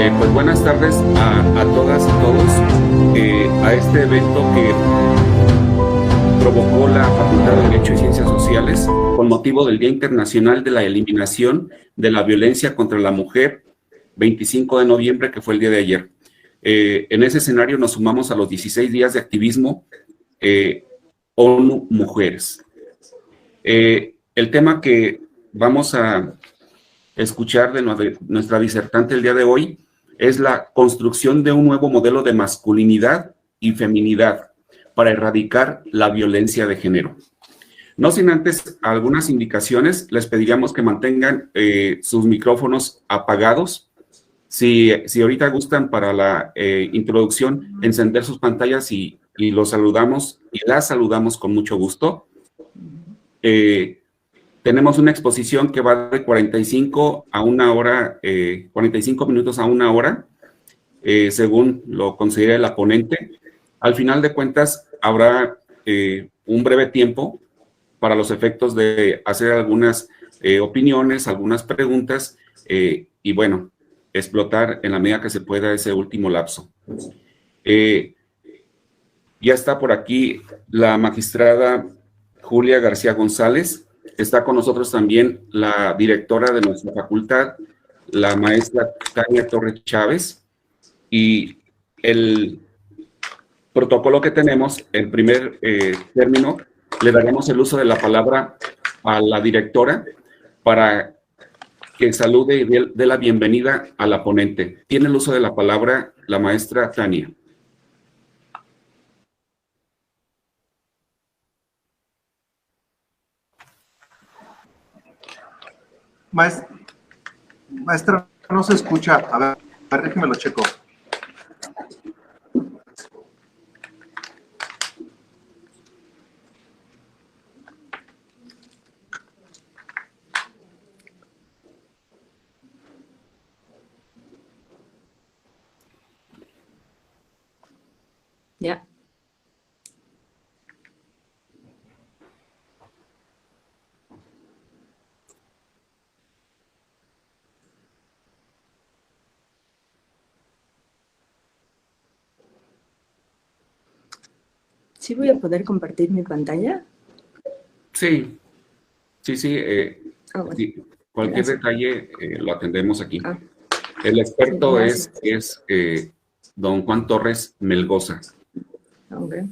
Pues buenas tardes a todas y todos a este evento que provocó la Facultad de Derecho y Ciencias Sociales con motivo del Día Internacional de la Eliminación de la Violencia contra la Mujer, 25 de noviembre, que fue el día de ayer. En ese escenario nos sumamos a los 16 días de activismo ONU Mujeres. El tema que vamos a escuchar de nuestra disertante el día de hoy es la construcción de un nuevo modelo de masculinidad y feminidad para erradicar la violencia de género. No sin antes algunas indicaciones, les pediríamos que mantengan sus micrófonos apagados. Si ahorita gustan para la introducción, encender sus pantallas y los saludamos y las saludamos con mucho gusto. Tenemos una exposición que va de 45 a una hora, 45 minutos a una hora, según lo considere la ponente. Al final de cuentas, habrá un breve tiempo para los efectos de hacer algunas opiniones, algunas preguntas, y bueno, explotar en la medida que se pueda ese último lapso. Ya está por aquí la magistrada Julia García González. Está con nosotros también la directora de nuestra facultad, la maestra Tania Torres Chávez, y el protocolo que tenemos, en primer término, le daremos el uso de la palabra a la directora para que salude y dé la bienvenida a la ponente. Tiene el uso de la palabra la maestra Tania. Maestra, no se escucha. A ver, déjeme lo checo. Ya. ¿Sí voy a poder compartir mi pantalla? Sí. Bueno. Sí. Cualquier detalle lo atendemos aquí. Ah. El experto sí, es don Juan Torres Melgoza. Okay.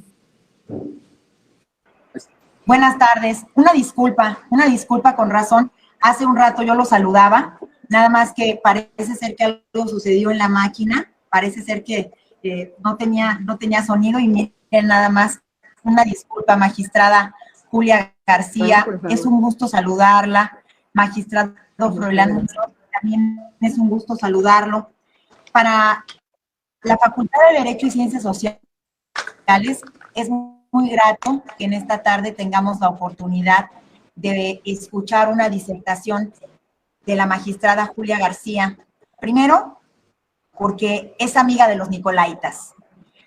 Buenas tardes. Una disculpa con razón. Hace un rato yo lo saludaba, nada más que parece ser que algo sucedió en la máquina, parece ser que no tenía sonido y miren nada más. Una disculpa, magistrada Julia García. Es un gusto saludarla. Magistrado Froilán, también es un gusto saludarlo. Para la Facultad de Derecho y Ciencias Sociales es muy grato que en esta tarde tengamos la oportunidad de escuchar una disertación de la magistrada Julia García. Primero, porque es amiga de los nicolaitas.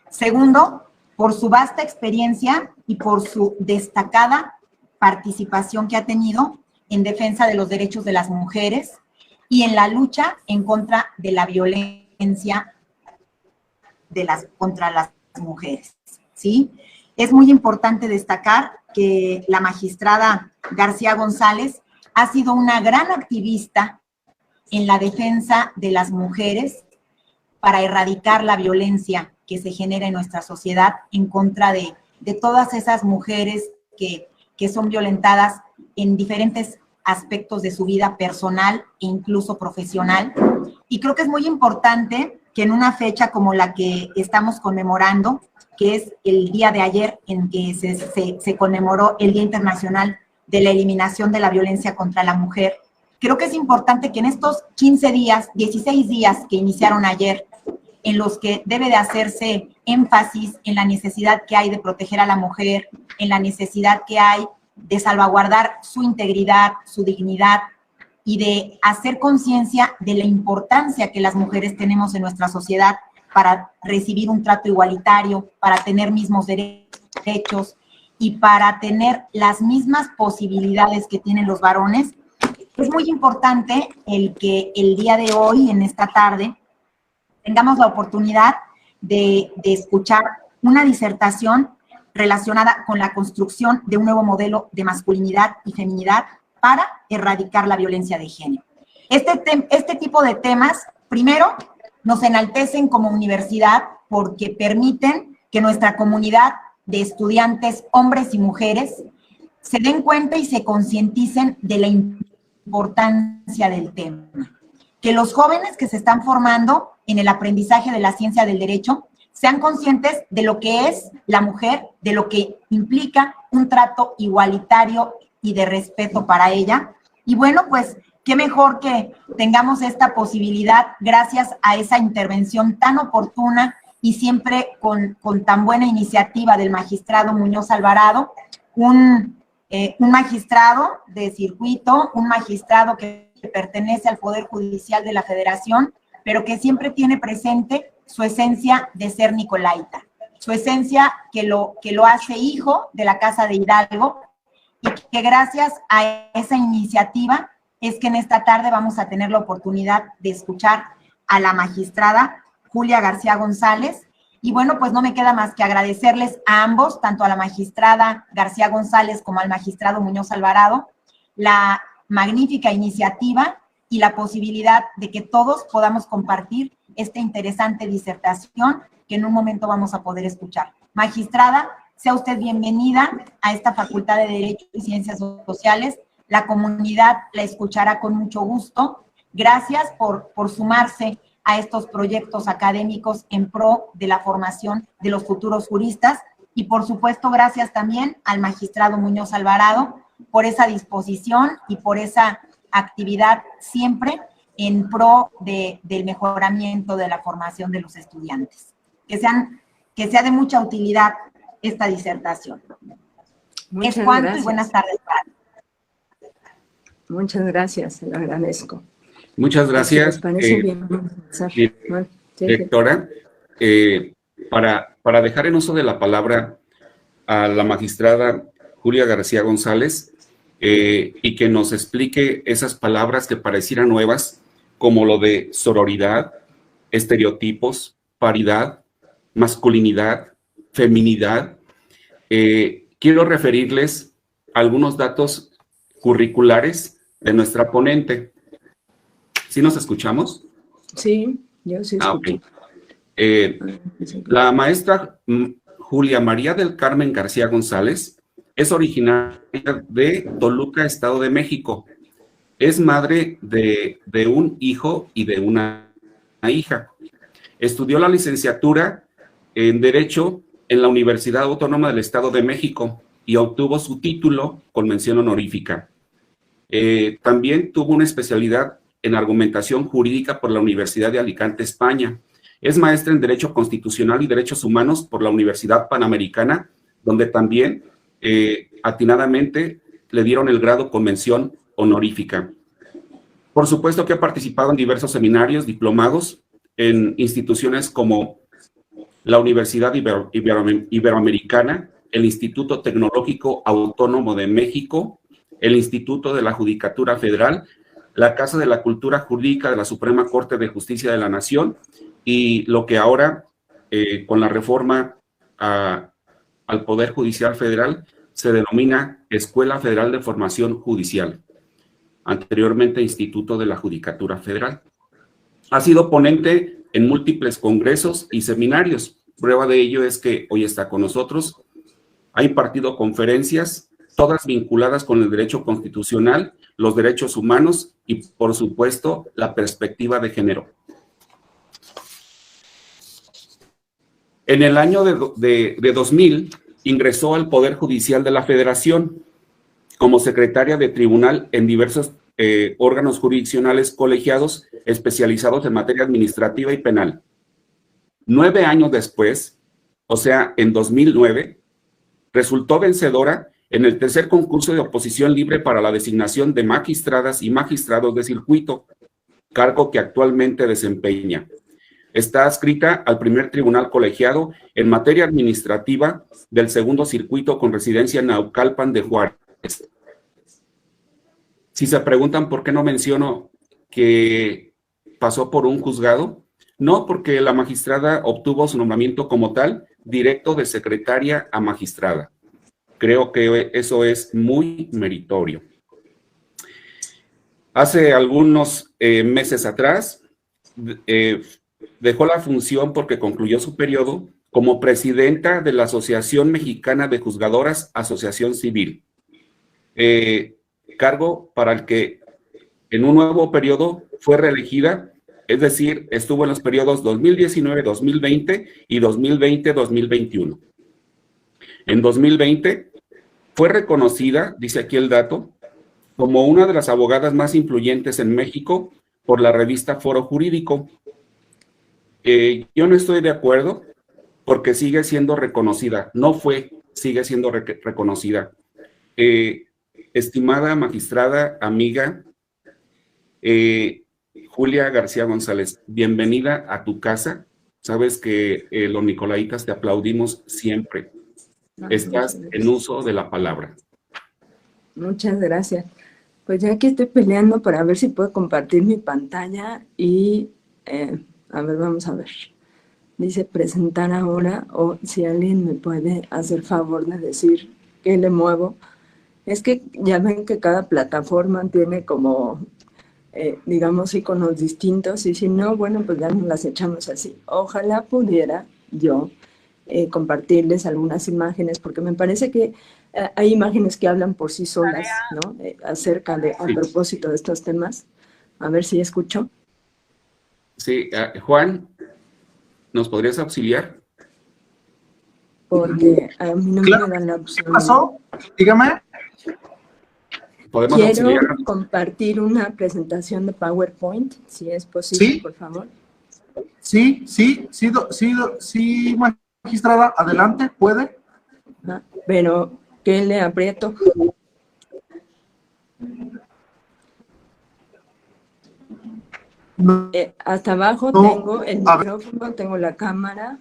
Segundo, por su vasta experiencia y por su destacada participación que ha tenido en defensa de los derechos de las mujeres y en la lucha en contra de la violencia contra las mujeres, ¿sí? Es muy importante destacar que la magistrada García González ha sido una gran activista en la defensa de las mujeres para erradicar la violencia que se genera en nuestra sociedad en contra de todas esas mujeres que son violentadas en diferentes aspectos de su vida personal e incluso profesional. Y creo que es muy importante que en una fecha como la que estamos conmemorando, que es el día de ayer en que se conmemoró el Día Internacional de la Eliminación de la Violencia contra la Mujer, creo que es importante que en estos 15 días, 16 días que iniciaron ayer, en los que debe de hacerse énfasis en la necesidad que hay de proteger a la mujer, en la necesidad que hay de salvaguardar su integridad, su dignidad y de hacer conciencia de la importancia que las mujeres tenemos en nuestra sociedad para recibir un trato igualitario, para tener mismos derechos y para tener las mismas posibilidades que tienen los varones. Es muy importante el que el día de hoy, en esta tarde, tengamos la oportunidad de escuchar una disertación relacionada con la construcción de un nuevo modelo de masculinidad y feminidad para erradicar la violencia de género. Este tipo de temas, primero, nos enaltecen como universidad porque permiten que nuestra comunidad de estudiantes, hombres y mujeres, se den cuenta y se concienticen de la importancia del tema. Que los jóvenes que se están formando en el aprendizaje de la ciencia del derecho sean conscientes de lo que es la mujer, de lo que implica un trato igualitario y de respeto para ella. Y bueno, pues, qué mejor que tengamos esta posibilidad gracias a esa intervención tan oportuna y siempre con tan buena iniciativa del magistrado Muñoz Alvarado, un magistrado de circuito, un magistrado que pertenece al Poder Judicial de la Federación, pero que siempre tiene presente su esencia de ser nicolaita, su esencia que lo hace hijo de la Casa de Hidalgo, y que gracias a esa iniciativa es que en esta tarde vamos a tener la oportunidad de escuchar a la magistrada Julia García González. Y bueno, pues no me queda más que agradecerles a ambos, tanto a la magistrada García González como al magistrado Muñoz Alvarado, la magnífica iniciativa y la posibilidad de que todos podamos compartir esta interesante disertación que en un momento vamos a poder escuchar. Magistrada, sea usted bienvenida a esta Facultad de Derecho y Ciencias Sociales. La comunidad la escuchará con mucho gusto. Gracias por sumarse a estos proyectos académicos en pro de la formación de los futuros juristas. Y por supuesto, gracias también al magistrado Muñoz Alvarado por esa disposición y por esa actividad siempre en pro del mejoramiento de la formación de los estudiantes. Que sea de mucha utilidad esta disertación. Muchas Es cuanto gracias. y buenas tardes. Muchas gracias, se lo agradezco. Muchas gracias, Si les parece bien, vamos a empezar. Bueno, sí, directora. Para dejar en uso de la palabra a la magistrada Julia García González y que nos explique esas palabras que parecieran nuevas, como lo de sororidad, estereotipos, paridad, masculinidad, feminidad. Quiero referirles algunos datos curriculares de nuestra ponente. ¿Sí nos escuchamos? sí, yo sí escucho. Ok. La maestra Julia María del Carmen García González es originaria de Toluca, Estado de México. Es madre de un hijo y de una hija. Estudió la licenciatura en Derecho en la Universidad Autónoma del Estado de México y obtuvo su título con mención honorífica. También tuvo una especialidad en argumentación jurídica por la Universidad de Alicante, España. Es maestra en Derecho Constitucional y Derechos Humanos por la Universidad Panamericana, donde también atinadamente le dieron el grado con mención honorífica. Por supuesto que ha participado en diversos seminarios, diplomados, en instituciones como la Universidad Iberoamericana, el Instituto Tecnológico Autónomo de México, el Instituto de la Judicatura Federal, la Casa de la Cultura Jurídica de la Suprema Corte de Justicia de la Nación y lo que ahora, con la reforma al Poder Judicial Federal, se denomina Escuela Federal de Formación Judicial, anteriormente Instituto de la Judicatura Federal. Ha sido ponente en múltiples congresos y seminarios. Prueba de ello es que hoy está con nosotros. Ha impartido conferencias, todas vinculadas con el derecho constitucional, los derechos humanos y, por supuesto, la perspectiva de género. En el año de 2000, ingresó al Poder Judicial de la Federación como secretaria de tribunal en diversos órganos jurisdiccionales colegiados especializados en materia administrativa y penal. 9 años después, o sea, en 2009, resultó vencedora en el tercer concurso de oposición libre para la designación de magistradas y magistrados de circuito, cargo que actualmente desempeña. Está adscrita al primer tribunal colegiado en materia administrativa del segundo circuito con residencia en Naucalpan de Juárez. Si se preguntan por qué no menciono que pasó por un juzgado, No, porque la magistrada obtuvo su nombramiento como tal, directo de secretaria a magistrada. Creo que eso es muy meritorio. Hace algunos meses atrás, dejó la función porque concluyó su periodo como presidenta de la Asociación Mexicana de Juzgadoras, Asociación Civil. Cargo para el que en un nuevo periodo fue reelegida, es decir, estuvo en los periodos 2019-2020 y 2020-2021. En 2020 fue reconocida, dice aquí el dato, como una de las abogadas más influyentes en México por la revista Foro Jurídico. Yo no estoy de acuerdo porque sigue siendo reconocida, no fue, sigue siendo reconocida. Estimada magistrada, amiga, Julia García González, bienvenida a tu casa. Sabes que los nicolaitas te aplaudimos siempre. Estás en uso de la palabra. Muchas gracias. Pues ya que estoy peleando para ver si puedo compartir mi pantalla y, a ver, vamos a ver. Dice presentar ahora, o si alguien me puede hacer favor de decir qué le muevo. Es que ya ven que cada plataforma tiene como, digamos, iconos distintos, y si no, bueno, pues ya nos las echamos así. Ojalá pudiera yo compartirles algunas imágenes, porque me parece que hay imágenes que hablan por sí solas, ¿no? Acerca de, a propósito de estos temas. A ver si escucho. Sí, Juan, ¿nos podrías auxiliar? Porque a mí no Claro. me dan la opción. ¿Qué pasó? Dígame. ¿Podemos Quiero auxiliar? compartir una presentación de PowerPoint, si es posible, ¿Sí? por favor. Sí, magistrada, adelante, puede. Pero, ¿qué le aprieto? No, Hasta abajo no, tengo el a ver. micrófono, tengo la cámara.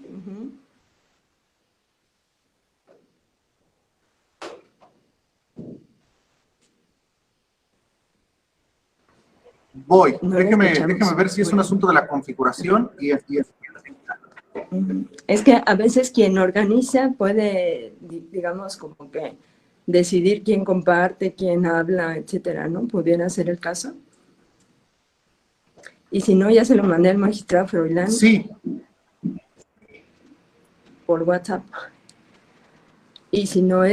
Voy. No Déjeme escuchamos. ver si es un asunto de la configuración y es. Es que a veces quien organiza puede, digamos, como que decidir quién comparte, quién habla, etcétera, ¿no? Pudiera ser el caso. Y si no, ya se lo mandé al magistrado Froilán. Sí. Por WhatsApp. Y si no,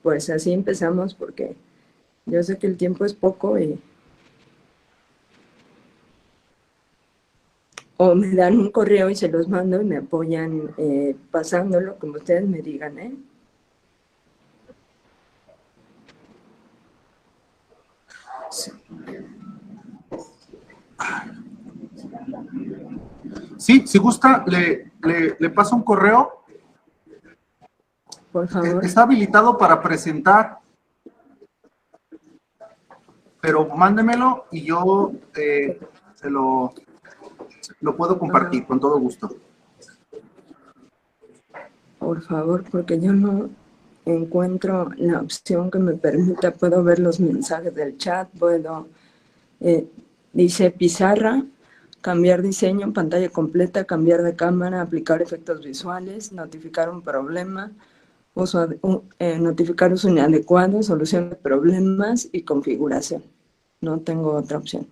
pues así empezamos, porque yo sé que el tiempo es poco y... O me dan un correo y se los mando y me apoyan pasándolo, como ustedes me digan, ¿eh? Sí, si gusta, le paso un correo. Por favor. Está habilitado para presentar, pero mándemelo y yo se lo puedo compartir con todo gusto. Por favor, porque yo no encuentro la opción que me permita, puedo ver los mensajes del chat, puedo, dice pizarra, cambiar diseño, pantalla completa, cambiar de cámara, aplicar efectos visuales, notificar un problema, notificar uso inadecuado, solución de problemas y configuración. No tengo otra opción.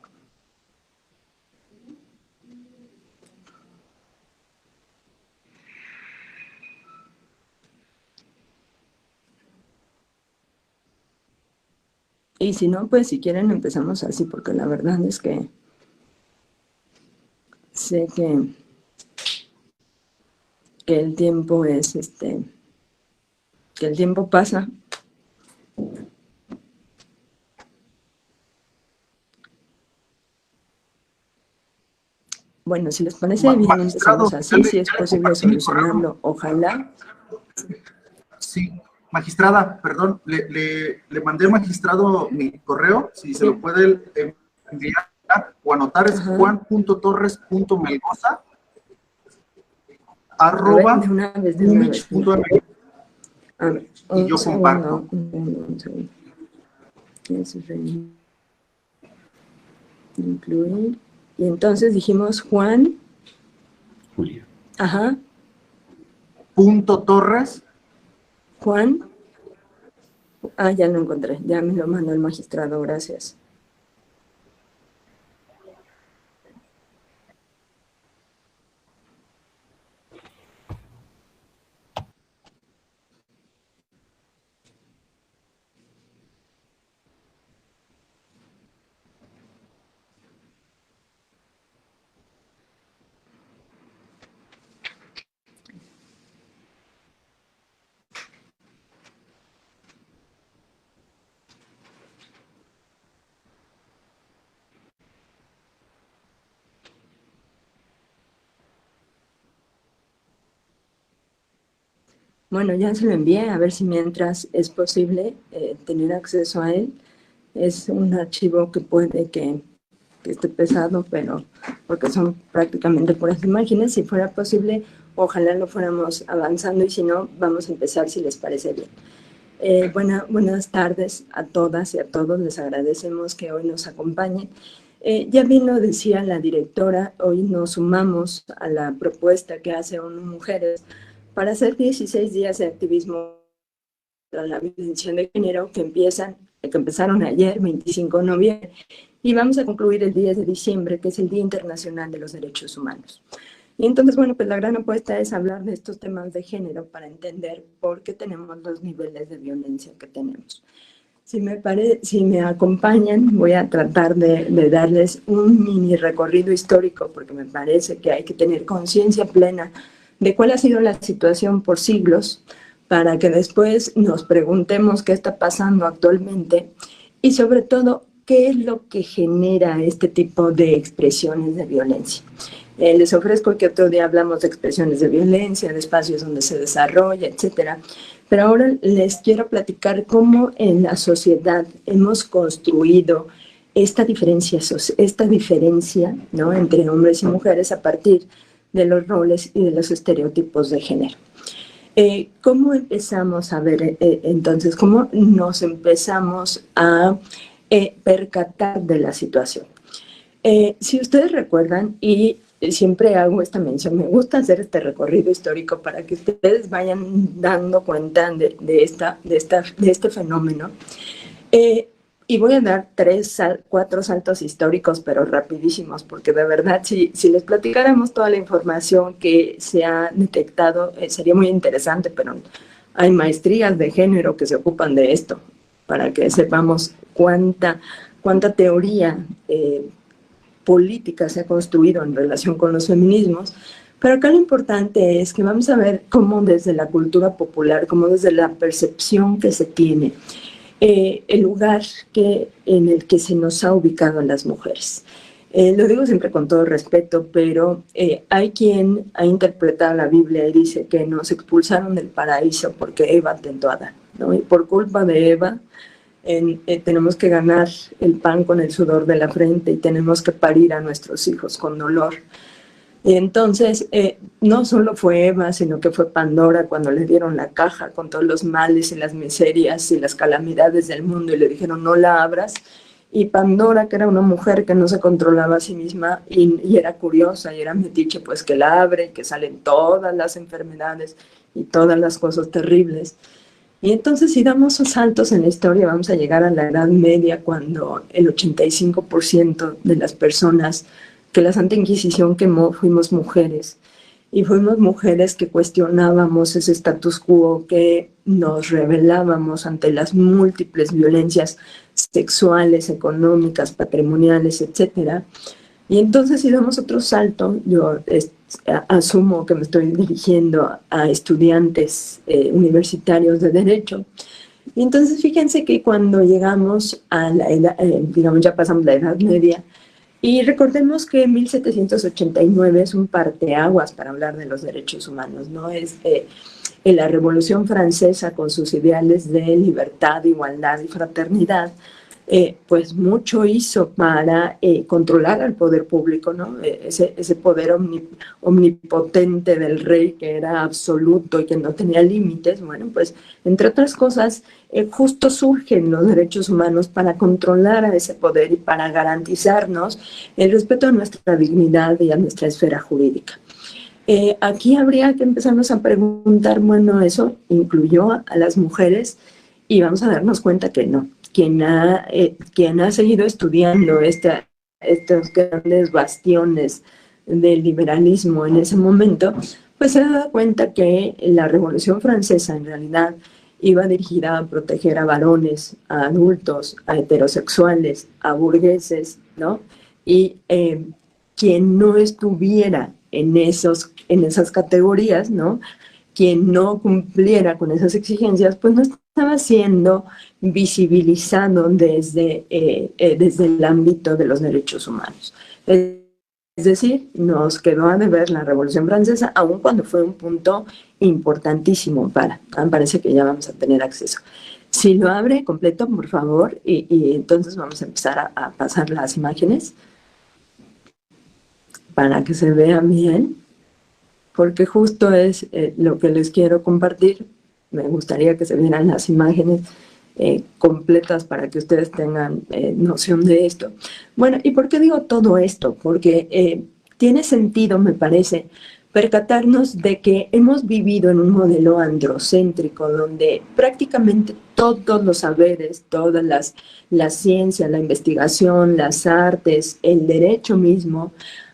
Y si no, pues si quieren empezamos así, porque la verdad es que sé que el tiempo es, que el tiempo pasa. Bueno, si les parece bien, empezamos así, si es posible solucionarlo, ojalá. Sí, magistrada, perdón, le mandé al magistrado mi correo, si se lo puede enviar o anotar, es juan.torres.melgoza @umich.mx. Y yo comparto. Incluir. Y entonces dijimos Juan. Ajá. .torres. Juan. Ah, ya lo encontré, ya me lo mandó el magistrado, gracias. Bueno, ya se lo envié, a ver si mientras es posible tener acceso a él. Es un archivo que puede que esté pesado, pero porque son prácticamente puras imágenes. Si fuera posible, ojalá lo fuéramos avanzando y si no, vamos a empezar si les parece bien. Buenas tardes a todas y a todos. Les agradecemos que hoy nos acompañen. Ya bien lo decía la directora, hoy nos sumamos a la propuesta que hace ONU Mujeres para hacer 16 días de activismo contra la violencia de género que empezaron ayer, 25 de noviembre, y vamos a concluir el 10 de diciembre, que es el Día Internacional de los Derechos Humanos. Y entonces, bueno, pues la gran apuesta es hablar de estos temas de género para entender por qué tenemos los niveles de violencia que tenemos. Si me acompañan, voy a tratar de darles un mini recorrido histórico, porque me parece que hay que tener conciencia plena de cuál ha sido la situación por siglos, para que después nos preguntemos qué está pasando actualmente y sobre todo qué es lo que genera este tipo de expresiones de violencia. Les ofrezco que otro día hablamos de expresiones de violencia, de espacios donde se desarrolla, etcétera. Pero ahora les quiero platicar cómo en la sociedad hemos construido esta diferencia, ¿no?, entre hombres y mujeres a partir de los roles y de los estereotipos de género. ¿Cómo empezamos a ver entonces, cómo nos empezamos a percatar de la situación? Si ustedes recuerdan, y siempre hago esta mención, me gusta hacer este recorrido histórico para que ustedes vayan dando cuenta de este fenómeno. Y voy a dar 4 saltos históricos, pero rapidísimos, porque de verdad, si les platicáramos toda la información que se ha detectado, sería muy interesante, pero hay maestrías de género que se ocupan de esto, para que sepamos cuánta teoría política se ha construido en relación con los feminismos. Pero acá lo importante es que vamos a ver cómo desde la cultura popular, cómo desde la percepción que se tiene, el lugar en el que se nos ha ubicado a las mujeres. Lo digo siempre con todo respeto, pero hay quien ha interpretado la Biblia y dice que nos expulsaron del paraíso porque Eva tentó a Adán, ¿no? Y por culpa de Eva tenemos que ganar el pan con el sudor de la frente y tenemos que parir a nuestros hijos con dolor. Y entonces, no solo fue Eva, sino que fue Pandora cuando le dieron la caja con todos los males y las miserias y las calamidades del mundo y le dijeron no la abras. Y Pandora, que era una mujer que no se controlaba a sí misma y era curiosa y era metiche, pues que la abre y que salen todas las enfermedades y todas las cosas terribles. Y entonces, si damos saltos en la historia, vamos a llegar a la Edad Media, cuando el 85% de las personas que la Santa Inquisición quemó fuimos mujeres, y fuimos mujeres que cuestionábamos ese status quo, que nos rebelábamos ante las múltiples violencias sexuales, económicas, patrimoniales, etcétera. Y entonces, si damos otro salto, yo asumo que me estoy dirigiendo a estudiantes universitarios de Derecho. Y entonces, fíjense que cuando llegamos a la edad, digamos, ya pasamos la Edad Media, y recordemos que 1789 es un parteaguas para hablar de los derechos humanos, ¿no? Es la Revolución Francesa, con sus ideales de libertad, igualdad y fraternidad, pues mucho hizo para controlar al poder público, ¿no? Ese poder omnipotente del rey, que era absoluto y que no tenía límites. Bueno, pues entre otras cosas, justo surgen los derechos humanos para controlar a ese poder y para garantizarnos el respeto a nuestra dignidad y a nuestra esfera jurídica. aquí habría que empezarnos a preguntar, bueno, ¿eso incluyó a las mujeres? Y vamos a darnos cuenta que no. Quien ha seguido estudiando estos grandes bastiones del liberalismo en ese momento, pues se da cuenta que la Revolución Francesa en realidad iba dirigida a proteger a varones, a adultos, a heterosexuales, a burgueses, ¿no? Y quien no estuviera en esas categorías, ¿no? Quien no cumpliera con esas exigencias, pues no estaba siendo visibilizado desde el ámbito de los derechos humanos. Es decir, nos quedó a deber la Revolución Francesa, aun cuando fue un punto importantísimo parece que ya vamos a tener acceso. Si lo abre completo, por favor, y entonces vamos a empezar a pasar las imágenes para que se vea bien, porque justo es lo que les quiero compartir. Me gustaría que se vieran las imágenes completas para que ustedes tengan noción de esto. Bueno, ¿y por qué digo todo esto? Porque tiene sentido, me parece, percatarnos de que hemos vivido en un modelo androcéntrico donde prácticamente todos los saberes, todas la ciencia, la investigación, las artes, el derecho mismo,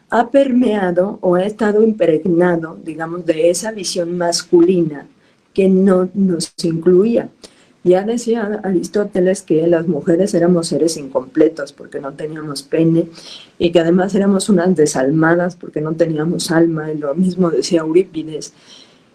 ha permeado o ha estado impregnado, digamos, de esa visión masculina que no nos incluía. Ya decía Aristóteles que las mujeres éramos seres incompletos porque no teníamos pene y que además éramos unas desalmadas porque no teníamos alma, y lo mismo decía Eurípides.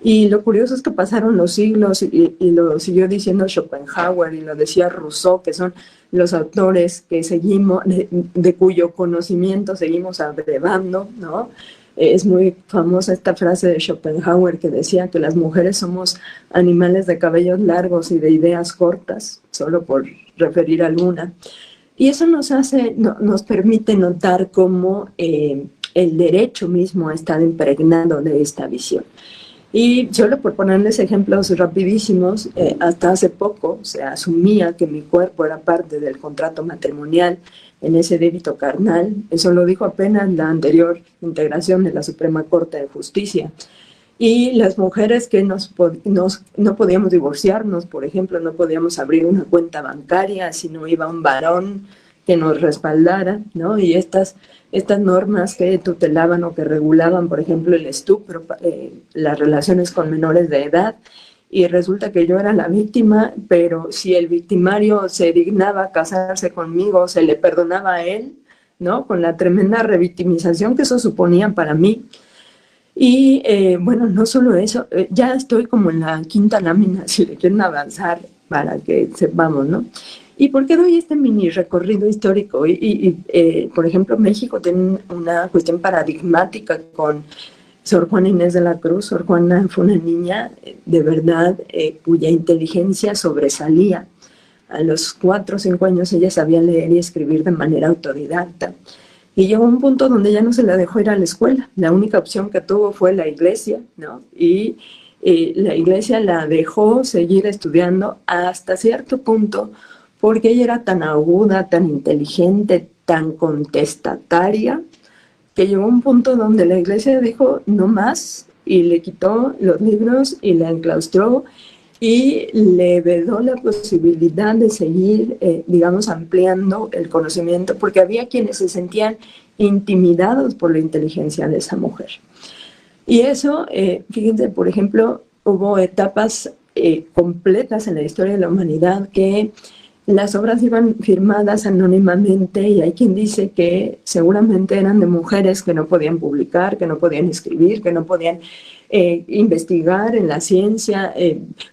Y lo curioso es que pasaron los siglos y lo siguió diciendo Schopenhauer y lo decía Rousseau, que son los autores que seguimos, de cuyo conocimiento seguimos abrevando, ¿no? Es muy famosa esta frase de Schopenhauer que decía que las mujeres somos animales de cabellos largos y de ideas cortas, solo por referir alguna. Y eso nos permite notar cómo el derecho mismo ha estado impregnado de esta visión. Y solo por ponerles ejemplos rapidísimos, hasta hace poco se asumía que mi cuerpo era parte del contrato matrimonial en ese débito carnal. Eso lo dijo apenas la anterior integración de la Suprema Corte de Justicia. Y las mujeres que no podíamos divorciarnos, por ejemplo, no podíamos abrir una cuenta bancaria si no iba un varón que nos respaldara, ¿no? Y estas normas que tutelaban o que regulaban, por ejemplo, el estupro, las relaciones con menores de edad, y resulta que yo era la víctima, pero si el victimario se dignaba a casarse conmigo, se le perdonaba a él, ¿no? Con la tremenda revictimización que eso suponía para mí. Y bueno, no solo eso, ya estoy como en la quinta lámina, si le quieren avanzar para que sepamos, ¿no? ¿Y por qué doy este mini recorrido histórico? Por ejemplo, México tiene una cuestión paradigmática con Sor Juana Inés de la Cruz. Sor Juana fue una niña de verdad cuya inteligencia sobresalía. A los 4 o 5 años ella sabía leer y escribir de manera autodidacta. Y llegó a un punto donde ya no se la dejó ir a la escuela. La única opción que tuvo fue la iglesia, ¿no? Y la iglesia la dejó seguir estudiando hasta cierto punto, porque ella era tan aguda, tan inteligente, tan contestataria, que llegó a un punto donde la iglesia dijo no más, y le quitó los libros y la enclaustró y le vedó la posibilidad de seguir, digamos, ampliando el conocimiento, porque había quienes se sentían intimidados por la inteligencia de esa mujer. Y eso, fíjense, por ejemplo, hubo etapas completas en la historia de la humanidad que las obras iban firmadas anónimamente, y hay quien dice que seguramente eran de mujeres que no podían publicar, que no podían escribir, que no podían investigar en la ciencia.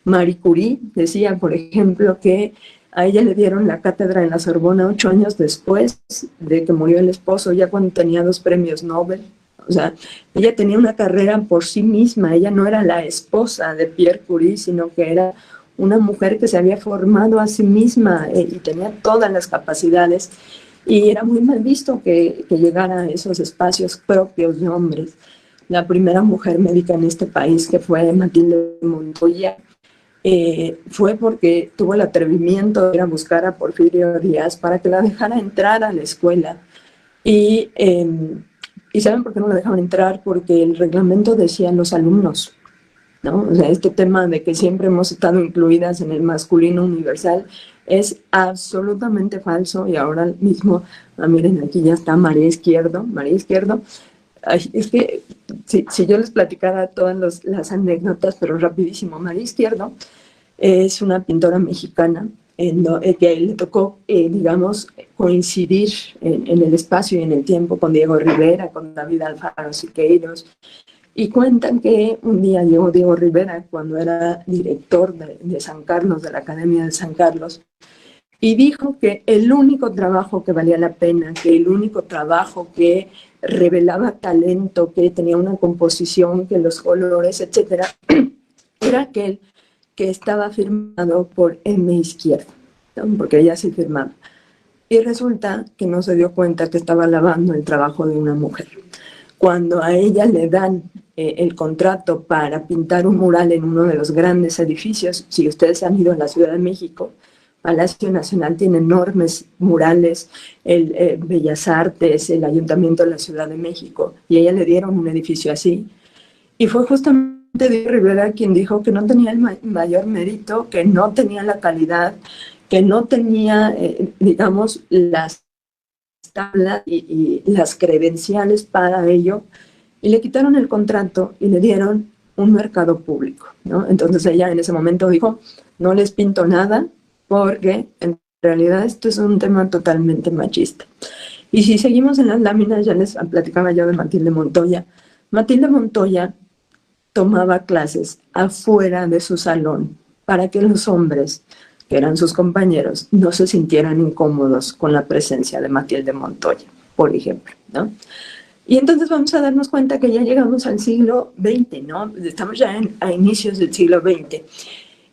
Marie Curie decía, por ejemplo, que a ella le dieron la cátedra en la Sorbona 8 años después de que murió el esposo, ya cuando tenía 2 premios Nobel. O sea, ella tenía una carrera por sí misma, ella no era la esposa de Pierre Curie, sino que era una mujer que se había formado a sí misma y tenía todas las capacidades, y era muy mal visto que llegara a esos espacios propios de hombres. La primera mujer médica en este país, que fue Matilde Montoya, fue porque tuvo el atrevimiento de ir a buscar a Porfirio Díaz para que la dejara entrar a la escuela. Y ¿Y saben por qué no la dejaban entrar? Porque el reglamento decía los alumnos, ¿no? O sea, este tema de que siempre hemos estado incluidas en el masculino universal es absolutamente falso. Y ahora mismo, miren, aquí ya está María Izquierdo. María Izquierdo, ay, es que si yo les platicara todas las anécdotas, pero rapidísimo. María Izquierdo es una pintora mexicana que le tocó, digamos, coincidir en el espacio y en el tiempo con Diego Rivera, con David Alfaro Siqueiros. Y cuentan que un día llegó Diego Rivera, cuando era director de San Carlos, de la Academia de San Carlos, y dijo que el único trabajo que valía la pena, que el único trabajo que revelaba talento, que tenía una composición, que los colores, etcétera, era aquel que estaba firmado por M. Izquierdo, ¿no? Porque ella sí firmaba. Y resulta que no se dio cuenta que estaba lavando el trabajo de una mujer. Cuando a ella le dan el contrato para pintar un mural en uno de los grandes edificios, si ustedes han ido a la Ciudad de México, Palacio Nacional tiene enormes murales, el Bellas Artes, el Ayuntamiento de la Ciudad de México, y a ella le dieron un edificio así. Y fue justamente Diego Rivera quien dijo que no tenía el mayor mérito, que no tenía la calidad, que no tenía, digamos, las tablas y las credenciales para ello, y le quitaron el contrato y le dieron un mercado público, ¿no? Entonces ella en ese momento dijo, no les pinto nada, porque en realidad esto es un tema totalmente machista. Y si seguimos en las láminas, ya les platicaba yo de Matilde Montoya. Matilde Montoya tomaba clases afuera de su salón para que los hombres, que eran sus compañeros, no se sintieran incómodos con la presencia de Matilde Montoya, por ejemplo, ¿no? Y entonces vamos a darnos cuenta que ya llegamos al siglo XX, ¿no? Estamos ya a inicios del siglo XX.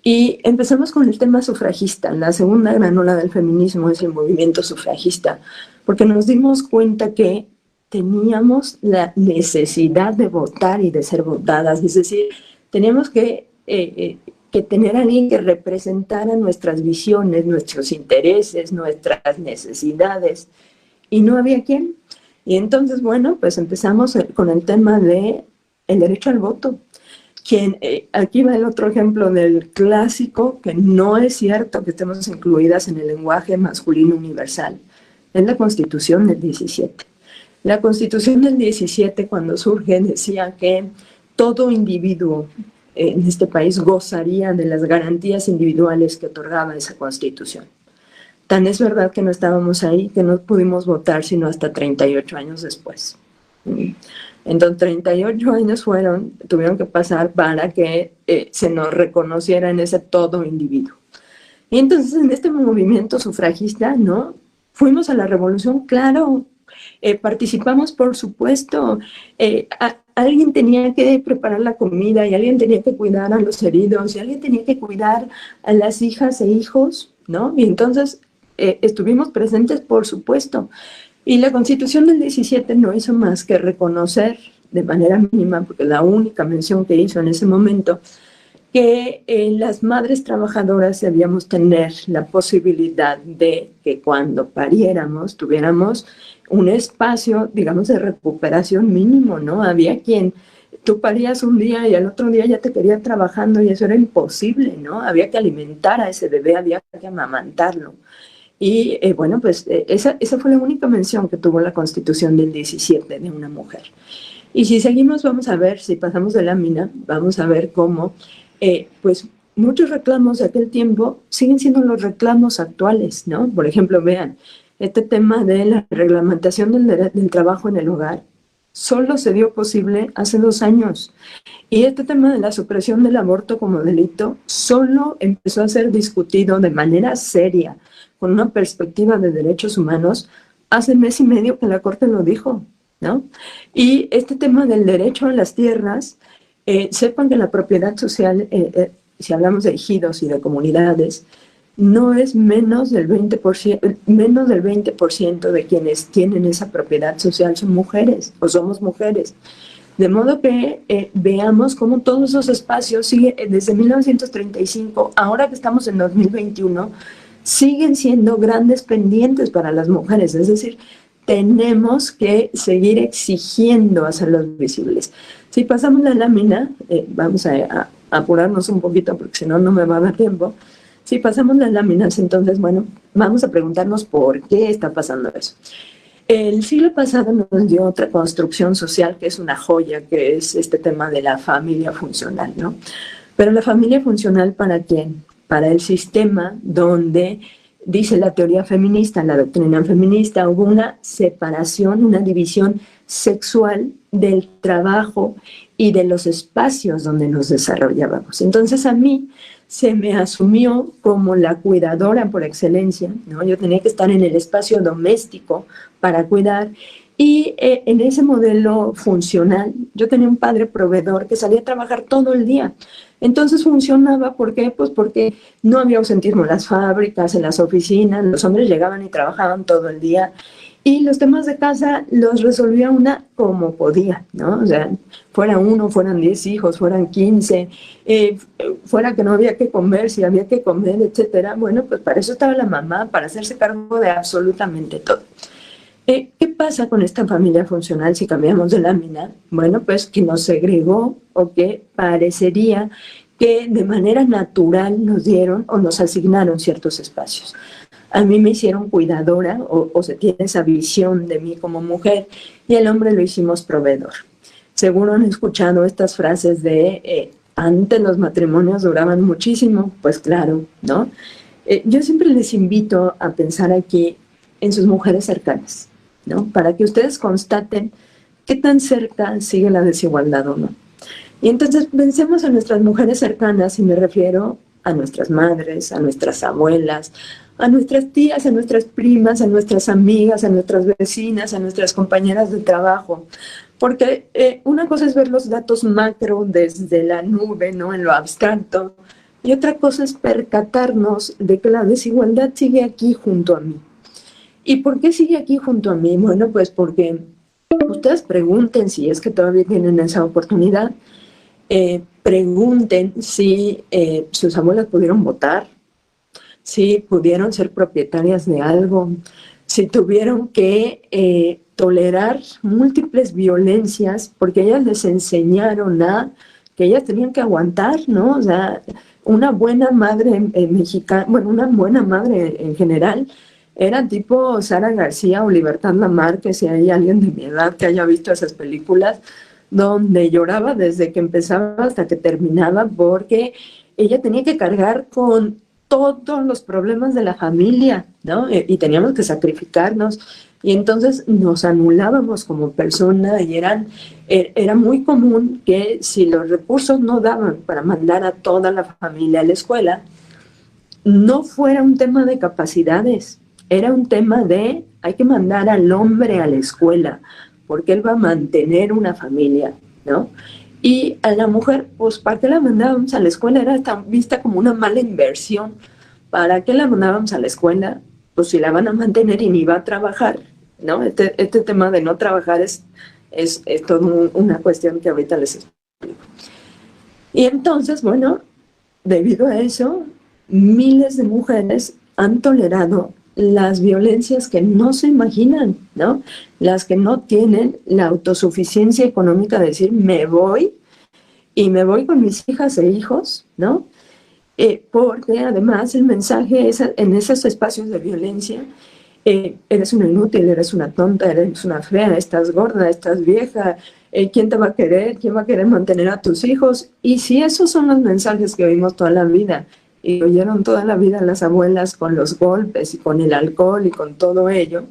Y empezamos con el tema sufragista. La segunda gran ola del feminismo es el movimiento sufragista, porque nos dimos cuenta que teníamos la necesidad de votar y de ser votadas, es decir, teníamos que tener a alguien que representara nuestras visiones, nuestros intereses, nuestras necesidades, y no había quien. Y entonces, bueno, pues empezamos con el tema del derecho al voto. Aquí va el otro ejemplo del clásico, que no es cierto que estemos incluidas en el lenguaje masculino universal, es la Constitución del 17. La Constitución del 17, cuando surge, decía que todo individuo en este país gozaría de las garantías individuales que otorgaba esa Constitución. Tan es verdad que no estábamos ahí, que no pudimos votar sino hasta 38 años después. Entonces, 38 años tuvieron que pasar para que se nos reconociera en ese todo individuo. Y entonces, en este movimiento sufragista, ¿no? Fuimos a la revolución, claro, participamos, por supuesto. Alguien tenía que preparar la comida, y alguien tenía que cuidar a los heridos, y alguien tenía que cuidar a las hijas e hijos, ¿no? Y entonces estuvimos presentes, por supuesto. Y la Constitución del 17 no hizo más que reconocer de manera mínima, porque la única mención que hizo en ese momento, que las madres trabajadoras debíamos tener la posibilidad de que cuando pariéramos tuviéramos un espacio, digamos, de recuperación mínimo, ¿no? Había quien, tú parías un día y al otro día ya te quería trabajando, y eso era imposible, ¿no? Había que alimentar a ese bebé, había que amamantarlo. Y bueno, pues esa fue la única mención que tuvo la Constitución del 17 de una mujer. Y si seguimos, vamos a ver, si pasamos de lámina, vamos a ver cómo, pues muchos reclamos de aquel tiempo siguen siendo los reclamos actuales, ¿no? Por ejemplo, vean, este tema de la reglamentación del trabajo en el hogar solo se dio posible hace 2 años. Y este tema de la supresión del aborto como delito solo empezó a ser discutido de manera seria, con una perspectiva de derechos humanos, hace 1 mes y medio que la Corte lo dijo, ¿no? Y este tema del derecho a las tierras, sepan que la propiedad social, si hablamos de ejidos y de comunidades, no es menos del 20% de quienes tienen esa propiedad social son mujeres, o somos mujeres. De modo que veamos cómo todos esos espacios siguen, desde 1935, ahora que estamos en 2021, siguen siendo grandes pendientes para las mujeres. Es decir, tenemos que seguir exigiendo hacerlos visibles. Si pasamos la lámina, vamos a apurarnos un poquito porque si no, no me va a dar tiempo. Si pasamos las láminas, entonces, bueno, vamos a preguntarnos por qué está pasando eso. El siglo pasado nos dio otra construcción social que es una joya, que es este tema de la familia funcional, ¿no? Pero la familia funcional, ¿para quién? Para el sistema donde, dice la teoría feminista, la doctrina feminista, hubo una separación, una división sexual del trabajo y de los espacios donde nos desarrollábamos. Entonces a mí se me asumió como la cuidadora por excelencia, ¿no? Yo tenía que estar en el espacio doméstico para cuidar, y en ese modelo funcional yo tenía un padre proveedor que salía a trabajar todo el día. Entonces funcionaba, ¿por qué? Pues porque no había ausentismo en las fábricas, en las oficinas, los hombres llegaban y trabajaban todo el día, y los temas de casa los resolvía una como podía, ¿no? O sea, fuera uno, fueran 10 hijos, fueran 15, fuera que no había que comer, si había que comer, etcétera. Bueno, pues para eso estaba la mamá, para hacerse cargo de absolutamente todo. ¿Qué pasa con esta familia funcional si cambiamos de lámina? Bueno, pues que nos segregó, o que parecería que de manera natural nos dieron o nos asignaron ciertos espacios. A mí me hicieron cuidadora, o se tiene esa visión de mí como mujer, y el hombre lo hicimos proveedor. Seguro han escuchado estas frases de antes los matrimonios duraban muchísimo. Pues claro, ¿no? Yo siempre les invito a pensar aquí en sus mujeres cercanas, ¿no? Para que ustedes constaten qué tan cerca sigue la desigualdad o no. Y entonces pensemos en nuestras mujeres cercanas, y me refiero a nuestras madres, a nuestras abuelas, a nuestras tías, a nuestras primas, a nuestras amigas, a nuestras vecinas, a nuestras compañeras de trabajo. Porque una cosa es ver los datos macro desde la nube, ¿no? En lo abstracto, y otra cosa es percatarnos de que la desigualdad sigue aquí junto a mí. ¿Y por qué sigue aquí junto a mí? Bueno, pues porque ustedes pregunten, si es que todavía tienen esa oportunidad, pregunten si sus abuelas pudieron votar, si pudieron ser propietarias de algo, si tuvieron que tolerar múltiples violencias, porque ellas les enseñaron que ellas tenían que aguantar, ¿no? O sea, una buena madre mexicana, bueno, una buena madre en general, era tipo Sara García o Libertad Lamarque, si hay alguien de mi edad que haya visto esas películas, donde lloraba desde que empezaba hasta que terminaba, porque ella tenía que cargar con todos los problemas de la familia, ¿no? Y teníamos que sacrificarnos, y entonces nos anulábamos como persona, y era muy común que si los recursos no daban para mandar a toda la familia a la escuela, no fuera un tema de capacidades, era un tema de hay que mandar al hombre a la escuela, porque él va a mantener una familia, ¿no? Y a la mujer, pues, ¿para qué la mandábamos a la escuela? Era vista como una mala inversión. ¿Para qué la mandábamos a la escuela? Pues si la van a mantener y ni va a trabajar, ¿no? Este tema de no trabajar es toda una cuestión que ahorita les explico. Y entonces, bueno, debido a eso, miles de mujeres han tolerado las violencias que no se imaginan, ¿no? Las que no tienen la autosuficiencia económica de decir, me voy con mis hijas e hijos, ¿no? Porque además el mensaje es, en esos espacios de violencia, eres una inútil, eres una tonta, eres una fea, estás gorda, estás vieja, ¿quién te va a querer? ¿Quién va a querer mantener a tus hijos? Y si esos son los mensajes que oímos toda la vida, y oyeron toda la vida las abuelas con los golpes y con el alcohol y con todo ello,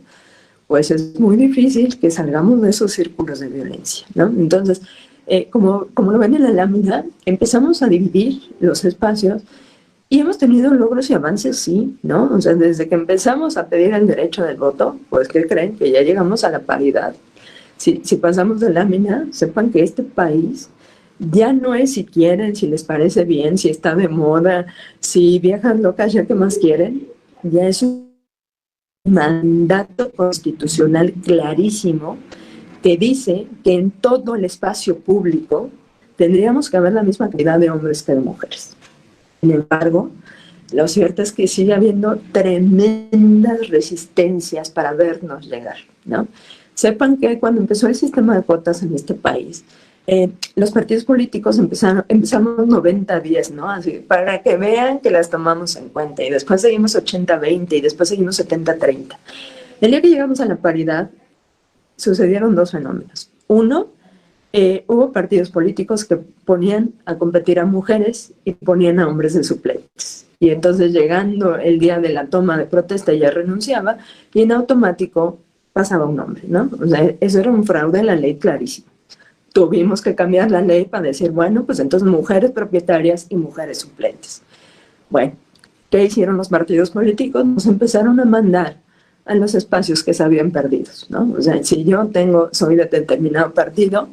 pues es muy difícil que salgamos de esos círculos de violencia, ¿no? Entonces, como lo ven en la lámina, empezamos a dividir los espacios y hemos tenido logros y avances, sí, ¿no? O sea, desde que empezamos a pedir el derecho del voto, pues, ¿qué creen? Que ya llegamos a la paridad. Si pasamos de lámina, sepan que este país ya no es si quieren, si les parece bien, si está de moda, si viejas locas ya que más quieren, ya es un mandato constitucional clarísimo que dice que en todo el espacio público tendríamos que haber la misma cantidad de hombres que de mujeres. Sin embargo, Lo cierto es que sigue habiendo tremendas resistencias para vernos llegar, ¿no? Sepan que cuando empezó el sistema de cuotas en este país, los partidos políticos empezamos 90-10, ¿no? Así, para que vean que las tomamos en cuenta, y después seguimos 80-20, y después seguimos 70-30. El día que llegamos a la paridad, sucedieron dos fenómenos. Uno, hubo partidos políticos que ponían a competir a mujeres y ponían a hombres de suplentes. Y entonces, llegando el día de la toma de protesta, ella renunciaba y en automático pasaba un hombre, ¿no? O sea, eso era un fraude en la ley clarísimo. Tuvimos que cambiar la ley para decir, bueno, pues entonces mujeres propietarias y mujeres suplentes. Bueno, ¿qué hicieron los partidos políticos? Nos empezaron a mandar a los espacios que se habían perdido, ¿no? O sea, si yo soy de determinado partido